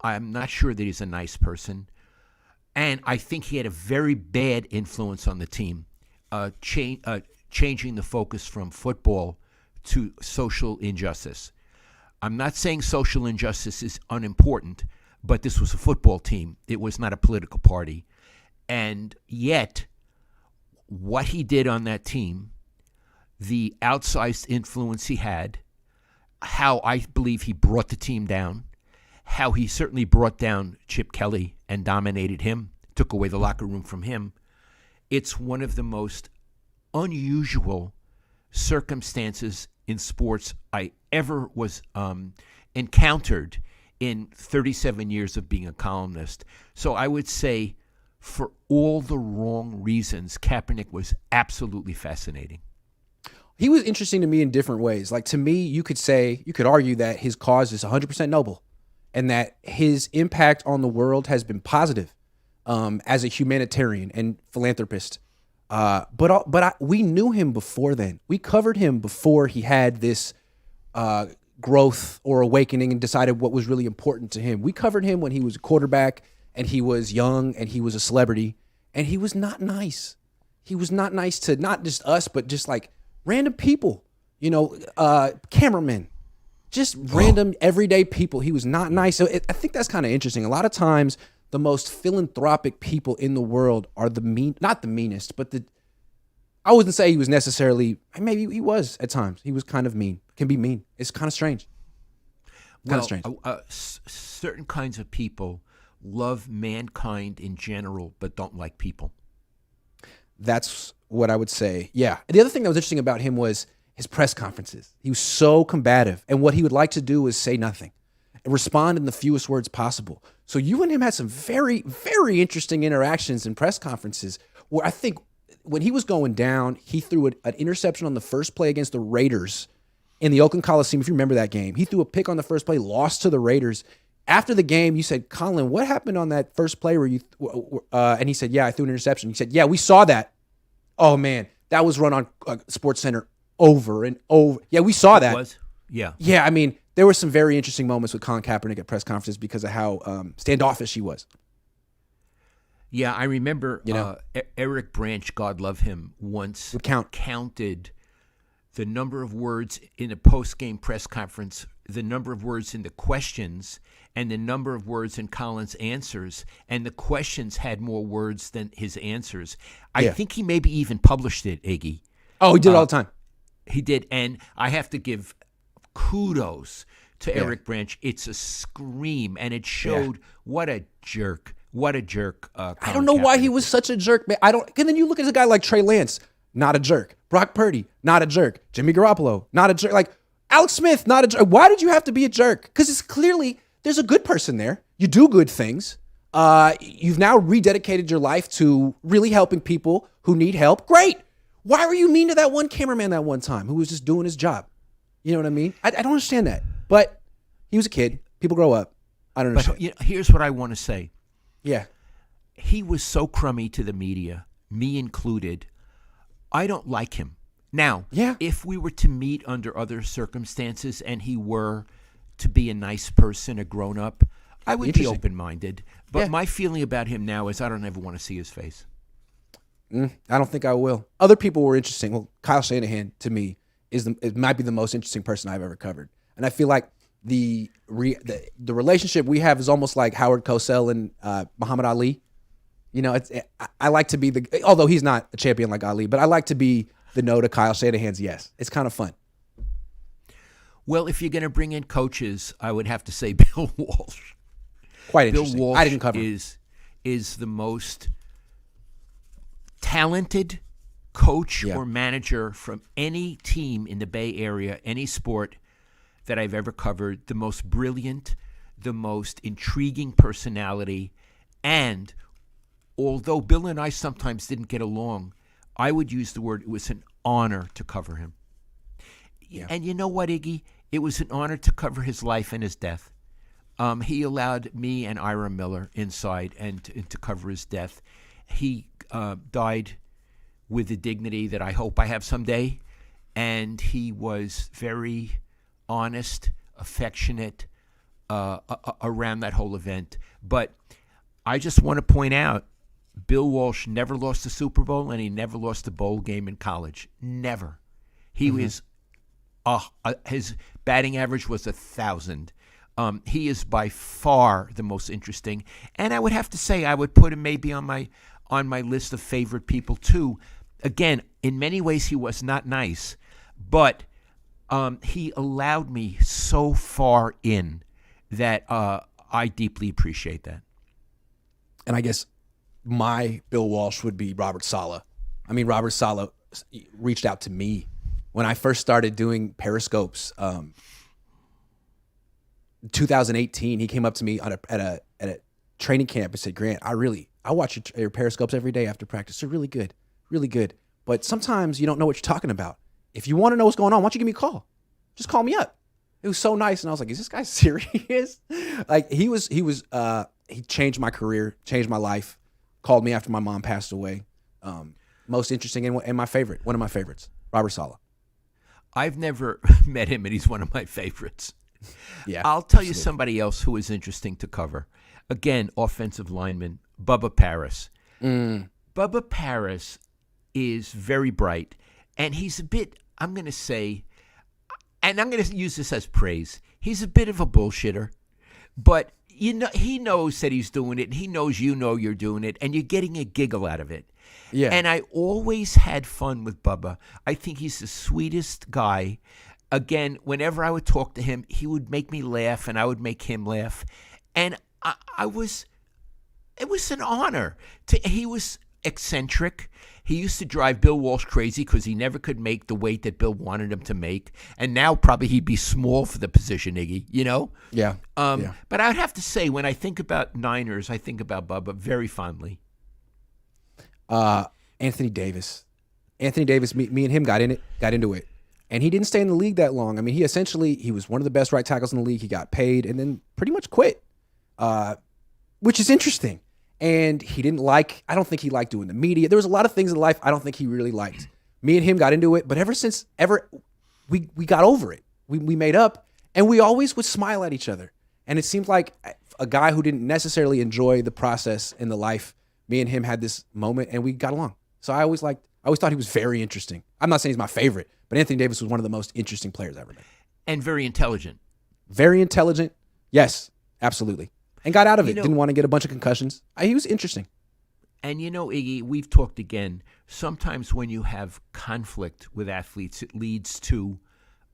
I'm not sure that he's a nice person. And I think he had a very bad influence on the team, changing the focus from football to social injustice. I'm not saying social injustice is unimportant, but this was a football team. It was not a political party. And yet, what he did on that team, the outsized influence he had, how I believe he brought the team down, how he certainly brought down Chip Kelly and dominated him, took away the locker room from him. It's one of the most unusual circumstances in sports I ever was encountered in 37 years of being a columnist. So I would say, for all the wrong reasons, Kaepernick was absolutely fascinating. He was interesting to me in different ways. Like, to me, you could argue that his cause is 100% noble and that his impact on the world has been positive as a humanitarian and philanthropist. But we knew him before then. We covered him before he had this growth or awakening and decided what was really important to him. We covered him when he was a quarterback and he was young and he was a celebrity, and he was not nice. He was not nice to not just us, but just like random people, cameramen, just random everyday people. He was not nice. So I think that's kind of interesting. A lot of times the most philanthropic people in the world are not the meanest, but I wouldn't say he was necessarily, maybe he was at times. He was kind of mean, can be mean. It's kind of strange. Certain kinds of people love mankind in general, but don't like people. That's what I would say. Yeah. The other thing that was interesting about him was his press conferences. He was so combative, and what he would like to do is say nothing and respond in the fewest words possible. So you and him had some very, very interesting interactions in press conferences where I think when he was going down, he threw an interception on the first play against the Raiders in the Oakland Coliseum. If you remember that game, he threw a pick on the first play, lost to the Raiders. After the game, you said, Colin, what happened on that first play where you, and he said, yeah, I threw an interception. He said, yeah, we saw that. Oh man, that was run on SportsCenter over and over. Yeah, we saw that. It was? Yeah. Yeah, I mean, there were some very interesting moments with Colin Kaepernick at press conferences because of how standoffish he was. Yeah, I remember Eric Branch, God love him, once counted the number of words in a post-game press conference, the number of words in the questions, and the number of words in Colin's answers, and the questions had more words than his answers. I think he maybe even published it, Iggy. Oh, he did all the time. He did, and I have to give kudos to Eric Branch. It's a scream, and it showed what a jerk. What a jerk. I don't know why he was such a jerk, man. And then you look at a guy like Trey Lance, not a jerk. Brock Purdy, not a jerk. Jimmy Garoppolo, not a jerk. Like Alex Smith, not a jerk. Why did you have to be a jerk? Because it's clearly there's a good person there. You do good things. You've now rededicated your life to really helping people who need help. Great. Why were you mean to that one cameraman that one time who was just doing his job? You know what I mean? I don't understand that. But he was a kid. People grow up. I don't understand. But here's what I want to say. Yeah. He was so crummy to the media, me included. I don't like him. Now, if we were to meet under other circumstances and he were to be a nice person, a grown-up, I would be open-minded. But my feeling about him now is I don't ever want to see his face. I don't think I will. Other people were interesting. Well, Kyle Shanahan, to me, it might be the most interesting person I've ever covered. And I feel like the relationship we have is almost like Howard Cosell and Muhammad Ali. You know, I like to be although he's not a champion like Ali, but I like to be the no to Kyle Shanahan's yes. It's kind of fun. Well, if you're going to bring in coaches, I would have to say Bill Walsh. Quite interesting. Bill Walsh I didn't cover him. is the most talented coach or manager from any team in the Bay Area, any sport that I've ever covered, the most brilliant, the most intriguing personality, and although Bill and I sometimes didn't get along, I would use the word, it was an honor to cover him. Yeah. And you know what, Iggy? It was an honor to cover his life and his death. He allowed me and Ira Miller inside and to cover his death. He died with the dignity that I hope I have someday, and he was very honest, affectionate around that whole event. But I just want to point out, Bill Walsh never lost a Super Bowl, and he never lost a bowl game in college. Never. He was, his batting average was 1,000. He is by far the most interesting, and I would have to say I would put him maybe on my list of favorite people too. Again, in many ways he was not nice, but He allowed me so far in that I deeply appreciate that. And I guess my Bill Walsh would be Robert Saleh. I mean, Robert Saleh reached out to me when I first started doing Periscopes. 2018, he came up to me at a training camp and said, "Grant, I watch your Periscopes every day after practice. They're really good, really good. But sometimes you don't know what you're talking about. If you want to know what's going on, why don't you give me a call? Just call me up." It was so nice, and I was like, "Is this guy serious?" Like he changed my career, changed my life. Called me after my mom passed away. Most interesting and my favorite, one of my favorites, Robert Saleh. I've never met him, and he's one of my favorites. Yeah, I'll tell you somebody else who is interesting to cover. Again, offensive lineman, Bubba Paris. Bubba Paris is very bright, and he's a bit, I'm going to say, and I'm going to use this as praise, he's a bit of a bullshitter, but he knows that he's doing it, and he knows you know you're doing it, and you're getting a giggle out of it. Yeah. And I always had fun with Bubba. I think he's the sweetest guy. Again, whenever I would talk to him, he would make me laugh, and I would make him laugh. And it was an honor. He was eccentric. He used to drive Bill Walsh crazy because he never could make the weight that Bill wanted him to make. And now probably he'd be small for the position, Iggy, you know? Yeah. But I'd have to say, when I think about Niners, I think about Bubba very fondly. Anthony Davis. Me and him got into it. And he didn't stay in the league that long. I mean, he was one of the best right tackles in the league. He got paid and then pretty much quit, which is interesting. And I don't think he liked doing the media. There was a lot of things in life I don't think he really liked. Me and him got into it, but we got over it. We made up, and we always would smile at each other. And it seemed like a guy who didn't necessarily enjoy the process in the life, me and him had this moment, and we got along. So I always thought he was very interesting. I'm not saying he's my favorite, but Anthony Davis was one of the most interesting players I ever met. And very intelligent. Very intelligent. Yes, absolutely. And got out of it. Didn't want to get a bunch of concussions. He was interesting. And Iggy, we've talked again. Sometimes when you have conflict with athletes, it leads to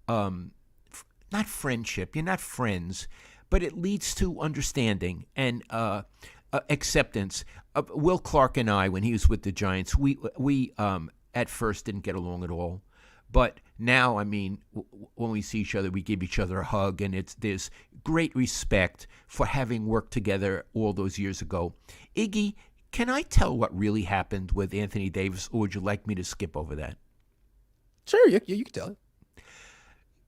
not friendship. You're not friends, but it leads to understanding and acceptance. Will Clark and I, when he was with the Giants, we at first didn't get along at all. But now, I mean, when we see each other, we give each other a hug, and there's great respect for having worked together all those years ago. Iggy, can I tell what really happened with Anthony Davis, or would you like me to skip over that? Sure, you can tell it.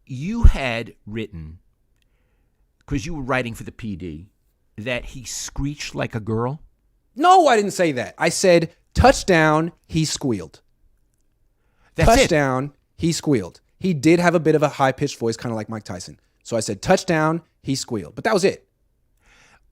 You had written, because you were writing for the PD, that he screeched like a girl? No, I didn't say that. I said, touchdown, he squealed. That's touchdown, he squealed. He did have a bit of a high-pitched voice, kind of like Mike Tyson. So I said, touchdown, he squealed. But that was it.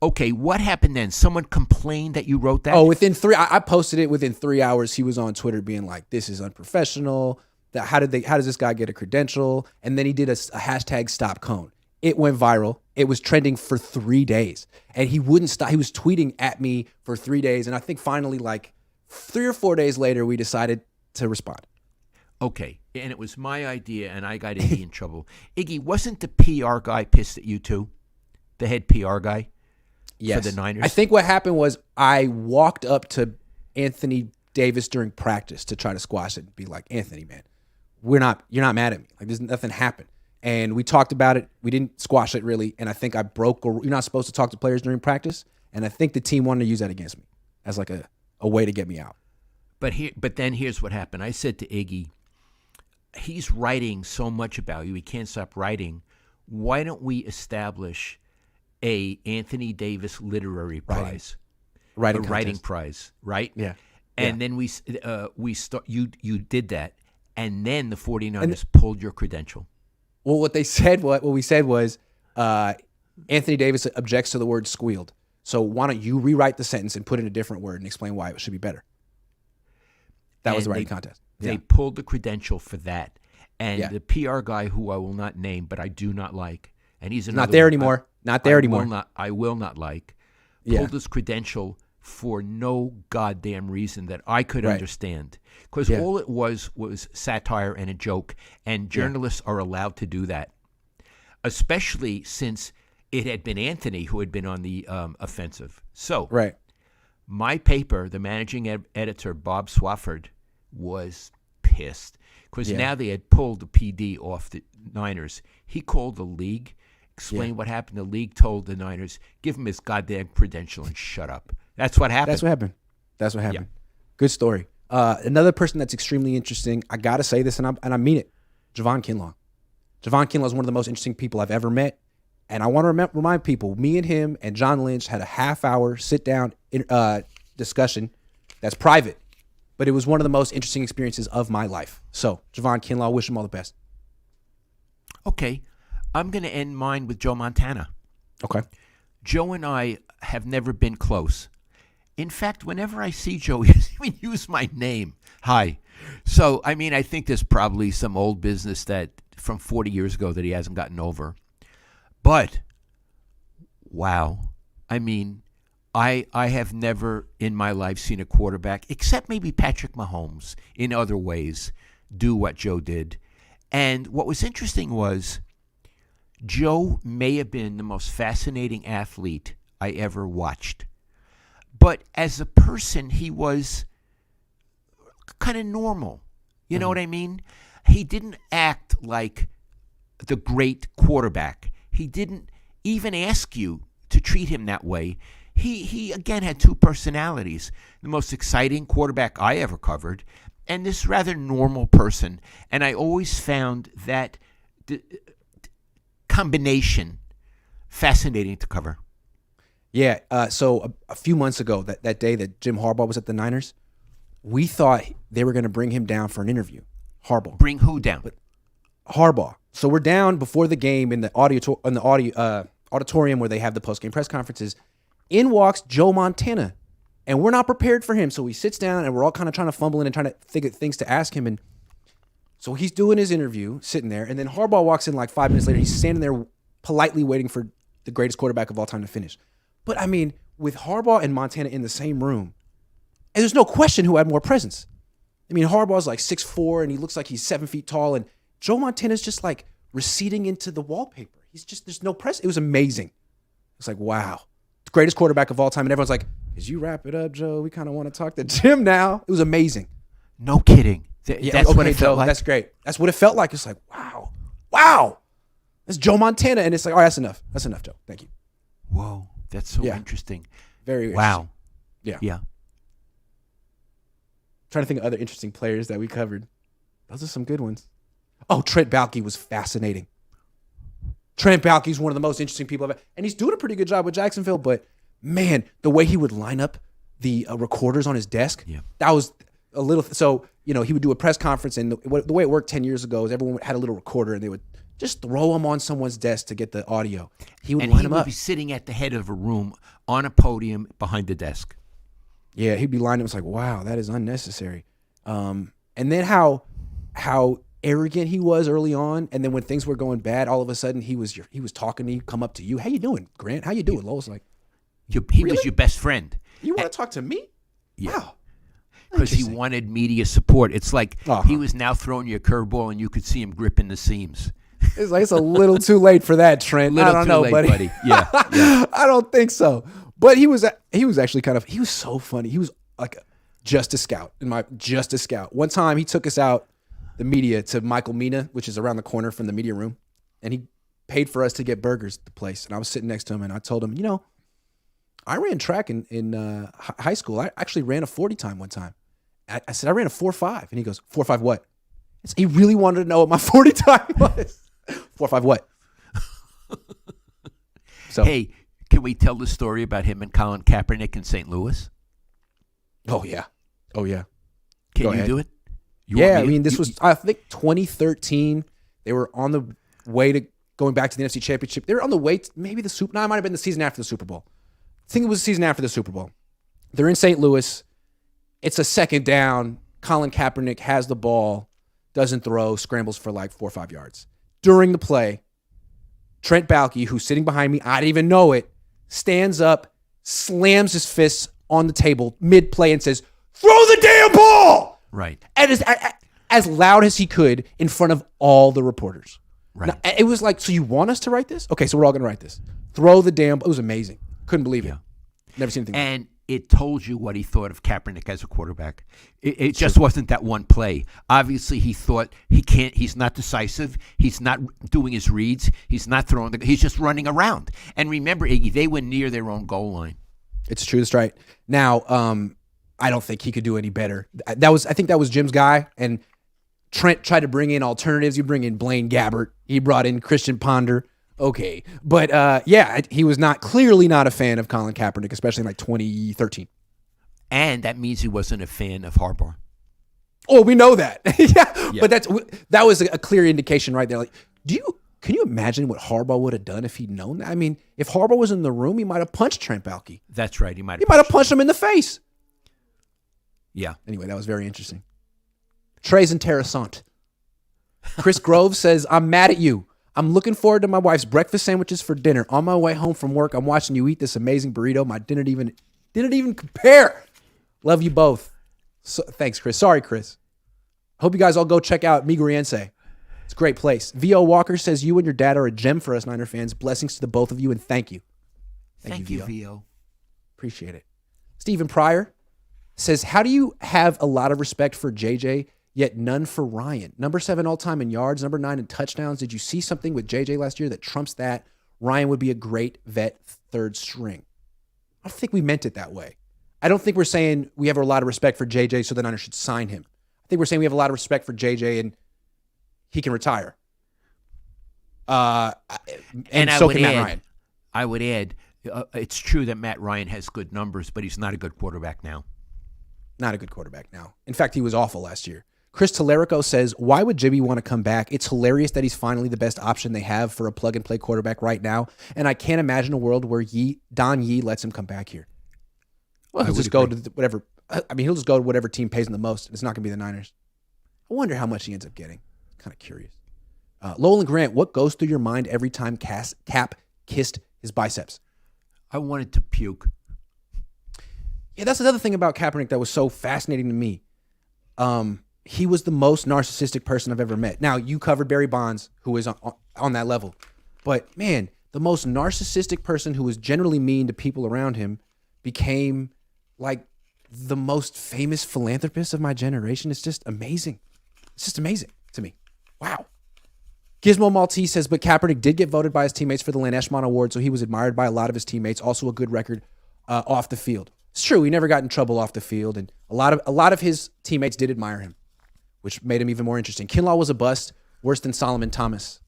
Okay, what happened then? Someone complained that you wrote that? Oh, I posted it within 3 hours. He was on Twitter being like, this is unprofessional. How does this guy get a credential? And then he did a hashtag stop Cohn. It went viral. It was trending for 3 days. And he wouldn't stop. He was tweeting at me for 3 days. And I think finally, like 3 or 4 days later, we decided to respond. Okay, and it was my idea, and I got Iggy in trouble. Iggy, wasn't the PR guy pissed at you too? The head PR guy? Yes. For the Niners? I think what happened was I walked up to Anthony Davis during practice to try to squash it and be like, Anthony, man, you're not mad at me. Like, there's nothing happened. And we talked about it. We didn't squash it really. And I think I broke, you're not supposed to talk to players during practice. And I think the team wanted to use that against me as like a way to get me out. But then here's what happened. I said to Iggy, he's writing so much about you. He can't stop writing. Why don't we establish a Anthony Davis literary prize? Writing prize, right? Yeah. And then we start. You did that, and then the 49ers pulled your credential. Well, what we said was Anthony Davis objects to the word squealed. So why don't you rewrite the sentence and put in a different word and explain why it should be better? That was the writing contest. They pulled the credential for that. And the PR guy, who I will not name, but I do not like, and he's not there anymore. Not there anymore. I will not like, pulled his credential for no goddamn reason that I could Right. understand. Because Yeah. all it was satire and a joke, and journalists are allowed to do that, especially since it had been Anthony who had been on the offensive. So Right. my paper, the managing editor, Bob Swafford, was pissed because Yeah. now they had pulled the PD off the Niners. He called the league, explained Yeah. what happened. The league told the Niners, give him his goddamn credential and shut up. That's what happened. That's what happened. Good story. Another person that's extremely interesting, I got to say this, and I mean it, Zohn Kinlaw. Zohn Kinlaw is one of the most interesting people I've ever met. And I want to remind people, me and him and John Lynch had a half-hour sit-down discussion that's private, but it was one of the most interesting experiences of my life. So, Zohn Kinlaw, wish him all the best. Okay, I'm going to end mine with Joe Montana. Okay. Joe and I have never been close. In fact, whenever I see Joe, he doesn't even use my name. Hi. So, I mean, I think there's probably some old business that from 40 years ago that he hasn't gotten over. But, wow. I mean, I have never in my life seen a quarterback, except maybe Patrick Mahomes in other ways, do what Joe did. And what was interesting was Joe may have been the most fascinating athlete I ever watched. But as a person, he was kind of normal. You know what I mean? He didn't act like the great quarterback. He didn't even ask you to treat him that way. He again had two personalities. The most exciting quarterback I ever covered, and this rather normal person. And I always found that combination fascinating to cover. Yeah, so a few months ago, that day that Jim Harbaugh was at the Niners, we thought they were going to bring him down for an interview. Harbaugh. Bring who down? Harbaugh. So we're down before the game in the auditorium where they have the post-game press conferences. In walks Joe Montana, and we're not prepared for him. So he sits down, and we're all kind of trying to fumble in and trying to think of things to ask him. And so he's doing his interview, sitting there, and then Harbaugh walks in like 5 minutes later. He's standing there politely waiting for the greatest quarterback of all time to finish. But, I mean, with Harbaugh and Montana in the same room, and there's no question who had more presence. I mean, Harbaugh's like 6'4", and he looks like he's 7 feet tall, and Joe Montana's just like receding into the wallpaper. There's no presence. It was amazing. It's like, wow. The greatest quarterback of all time, and everyone's like, as you wrap it up, Joe, we kind of want to talk to Jim now. It was amazing. No kidding. That's what it felt Joe, like. That's great. That's what it felt like. It's like, wow. That's Joe Montana, and it's like, all right, that's enough. That's enough, Joe. Thank you. Whoa, that's so interesting. Very wow. Interesting. Yeah. Trying to think of other interesting players that we covered. Those are some good ones. Oh, Trent Baalke was fascinating. Trent Baalke's one of the most interesting people I've ever, and he's doing a pretty good job with Jacksonville, but man, the way he would line up the recorders on his desk, that was a little, so, you know, he would do a press conference, and the way it worked 10 years ago is everyone had a little recorder, and they would just throw them on someone's desk to get the audio. He would line them up. He would be sitting at the head of a room on a podium behind the desk. Yeah, he'd be lining up. It's like, wow, that is unnecessary. And then how arrogant he was early on, and then when things were going bad, all of a sudden he was talking to you, come up to you. How you doing, Grant? How you doing? Lowell's like, he was your best friend. You want to talk to me? Yeah. Wow. Because he wanted media support. It's like he was now throwing you a curveball, and you could see him gripping the seams. It's like, it's a little too late for that, Trent. I don't know, buddy. Yeah. I don't think so. But he was actually he was so funny. He was like just a scout. One time he took us out, the media, to Michael Mina, which is around the corner from the media room, and he paid for us to get burgers at the place. And I was sitting next to him, and I told him, you know, I ran track in high school. I actually ran a 40 time one time. I said I ran a 4.5, and he goes, 4.5 what? He really wanted to know what my 40 time was. 4.5 what? So, hey, can we tell the story about him and Colin Kaepernick in St. Louis? Oh yeah. Can you do it? This was, I think, 2013. They were on the way to going back to the NFC Championship. They were on the way to maybe it might have been the season after the Super Bowl. I think it was the season after the Super Bowl. They're in St. Louis. It's a second down. Colin Kaepernick has the ball, doesn't throw, scrambles for like 4 or 5 yards. During the play, Trent Baalke, who's sitting behind me, I didn't even know it, stands up, slams his fists on the table mid-play and says, "Throw the damn ball!" Right. And as loud as he could in front of all the reporters. Right. Now, it was like, so you want us to write this? Okay, so we're all going to write this. Throw the damn. It was amazing. Couldn't believe it. Never seen anything. And it told you what he thought of Kaepernick as a quarterback. It just wasn't that one play. Obviously, he thought he's not decisive. He's not doing his reads. He's not throwing he's just running around. And remember, Iggy, they were near their own goal line. It's true. That's right. Now, I don't think he could do any better. I think that was Jim's guy. And Trent tried to bring in alternatives. You bring in Blaine Gabbert. He brought in Christian Ponder. Okay. But he was clearly not a fan of Colin Kaepernick, especially in like 2013. And that means he wasn't a fan of Harbaugh. Oh, we know that. Yeah. But that was a clear indication right there. Like, can you imagine what Harbaugh would have done if he'd known that? I mean, if Harbaugh was in the room, he might have punched Trent Baalke. That's right. He might have punched him in the face. Yeah. Anyway, that was very interesting. Très interessant. Chris Grove says, "I'm mad at you. I'm looking forward to my wife's breakfast sandwiches for dinner. On my way home from work, I'm watching you eat this amazing burrito. My dinner didn't even compare. Love you both." So, thanks, Chris. Sorry, Chris. Hope you guys all go check out Migriense. It's a great place. V.O. Walker says, "You and your dad are a gem for us Niner fans. Blessings to the both of you, and thank you." Thank you, V.O. Appreciate it. Stephen Pryor says, "How do you have a lot of respect for JJ, yet none for Ryan? Number 7 all-time in yards, number 9 in touchdowns. Did you see something with JJ last year that trumps that? Ryan would be a great vet third string." I don't think we meant it that way. I don't think we're saying we have a lot of respect for JJ so the Niners should sign him. I think we're saying we have a lot of respect for JJ and he can retire. And so can Matt Ryan. I would add, it's true that Matt Ryan has good numbers, but he's not a good quarterback now. Not a good quarterback now. In fact, he was awful last year. Chris Tellerico says, "Why would Jimmy want to come back? It's hilarious that he's finally the best option they have for a plug-and-play quarterback right now, and I can't imagine a world where Don Yee lets him come back here." Well, he'll just go to whatever. I mean, he'll just go to whatever team pays him the most. It's not going to be the Niners. I wonder how much he ends up getting. Kind of curious. Lowell and Grant, what goes through your mind every time Cap kissed his biceps? I wanted to puke. Yeah, that's another thing about Kaepernick that was so fascinating to me. He was the most narcissistic person I've ever met. Now, you covered Barry Bonds, who is on that level. But, man, the most narcissistic person who was generally mean to people around him became, like, the most famous philanthropist of my generation. It's just amazing. It's just amazing to me. Wow. Gizmo Maltese says, "But Kaepernick did get voted by his teammates for the Len Eshmon Award, so he was admired by a lot of his teammates. Also a good record off the field." It's true. He never got in trouble off the field, and a lot of his teammates did admire him, which made him even more interesting. Kinlaw was a bust, worse than Solomon Thomas.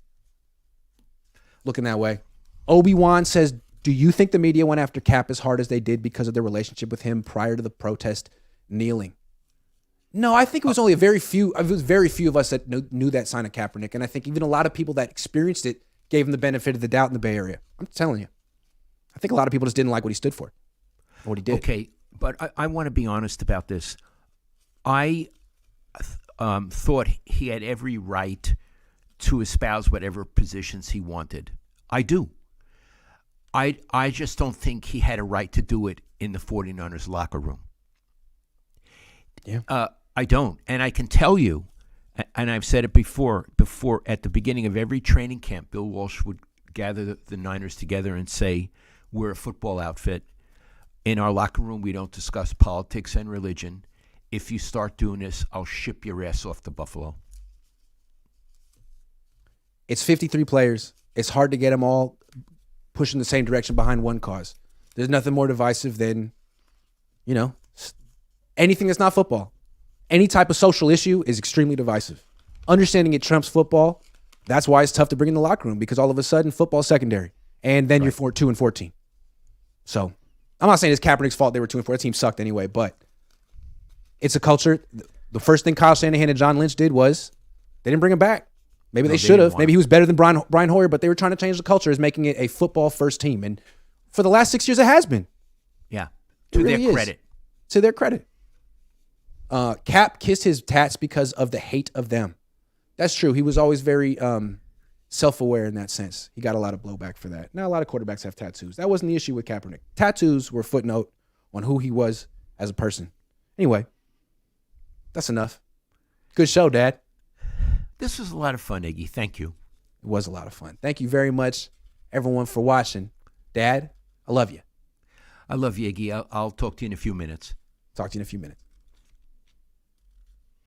Looking that way. Obi-Wan says, "Do you think the media went after Cap as hard as they did because of their relationship with him prior to the protest kneeling?" No, I think it was only very few of us that knew that sign of Kaepernick, and I think even a lot of people that experienced it gave him the benefit of the doubt in the Bay Area. I'm telling you. I think a lot of people just didn't like what he stood for, or what he did. Okay, but I want to be honest about this. I thought he had every right to espouse whatever positions he wanted. I do. I just don't think he had a right to do it in the 49ers locker room. Yeah. I don't. And I can tell you, and I've said it before at the beginning of every training camp, Bill Walsh would gather the Niners together and say, "We're a football outfit. In our locker room, we don't discuss politics and religion. If you start doing this, I'll ship your ass off to Buffalo." It's 53 players. It's hard to get them all pushing the same direction behind one cause. There's nothing more divisive than, anything that's not football. Any type of social issue is extremely divisive. Understanding it trumps football, that's why it's tough to bring in the locker room, because all of a sudden football's secondary. And then you're 2-14. So I'm not saying it's Kaepernick's fault they were 2-4. The team sucked anyway, but it's a culture. The first thing Kyle Shanahan and John Lynch did was they didn't bring him back. Maybe they should have. Maybe he was better than Brian Hoyer, but they were trying to change the culture as making it a football first team. And for the last 6 years, it has been. Yeah. To their credit. To their credit. Cap kissed his tats because of the hate of them. That's true. He was always very self-aware in that sense. He got a lot of blowback for that. Now, a lot of quarterbacks have tattoos. That wasn't the issue with Kaepernick. Tattoos were footnote. on who he was as a person. Anyway, that's enough. Good show, Dad. This was a lot of fun, Iggy. Thank you. It was a lot of fun. Thank you very much, everyone, for watching. Dad, I love you. I love you, Iggy. I'll talk to you in a few minutes. Talk to you in a few minutes.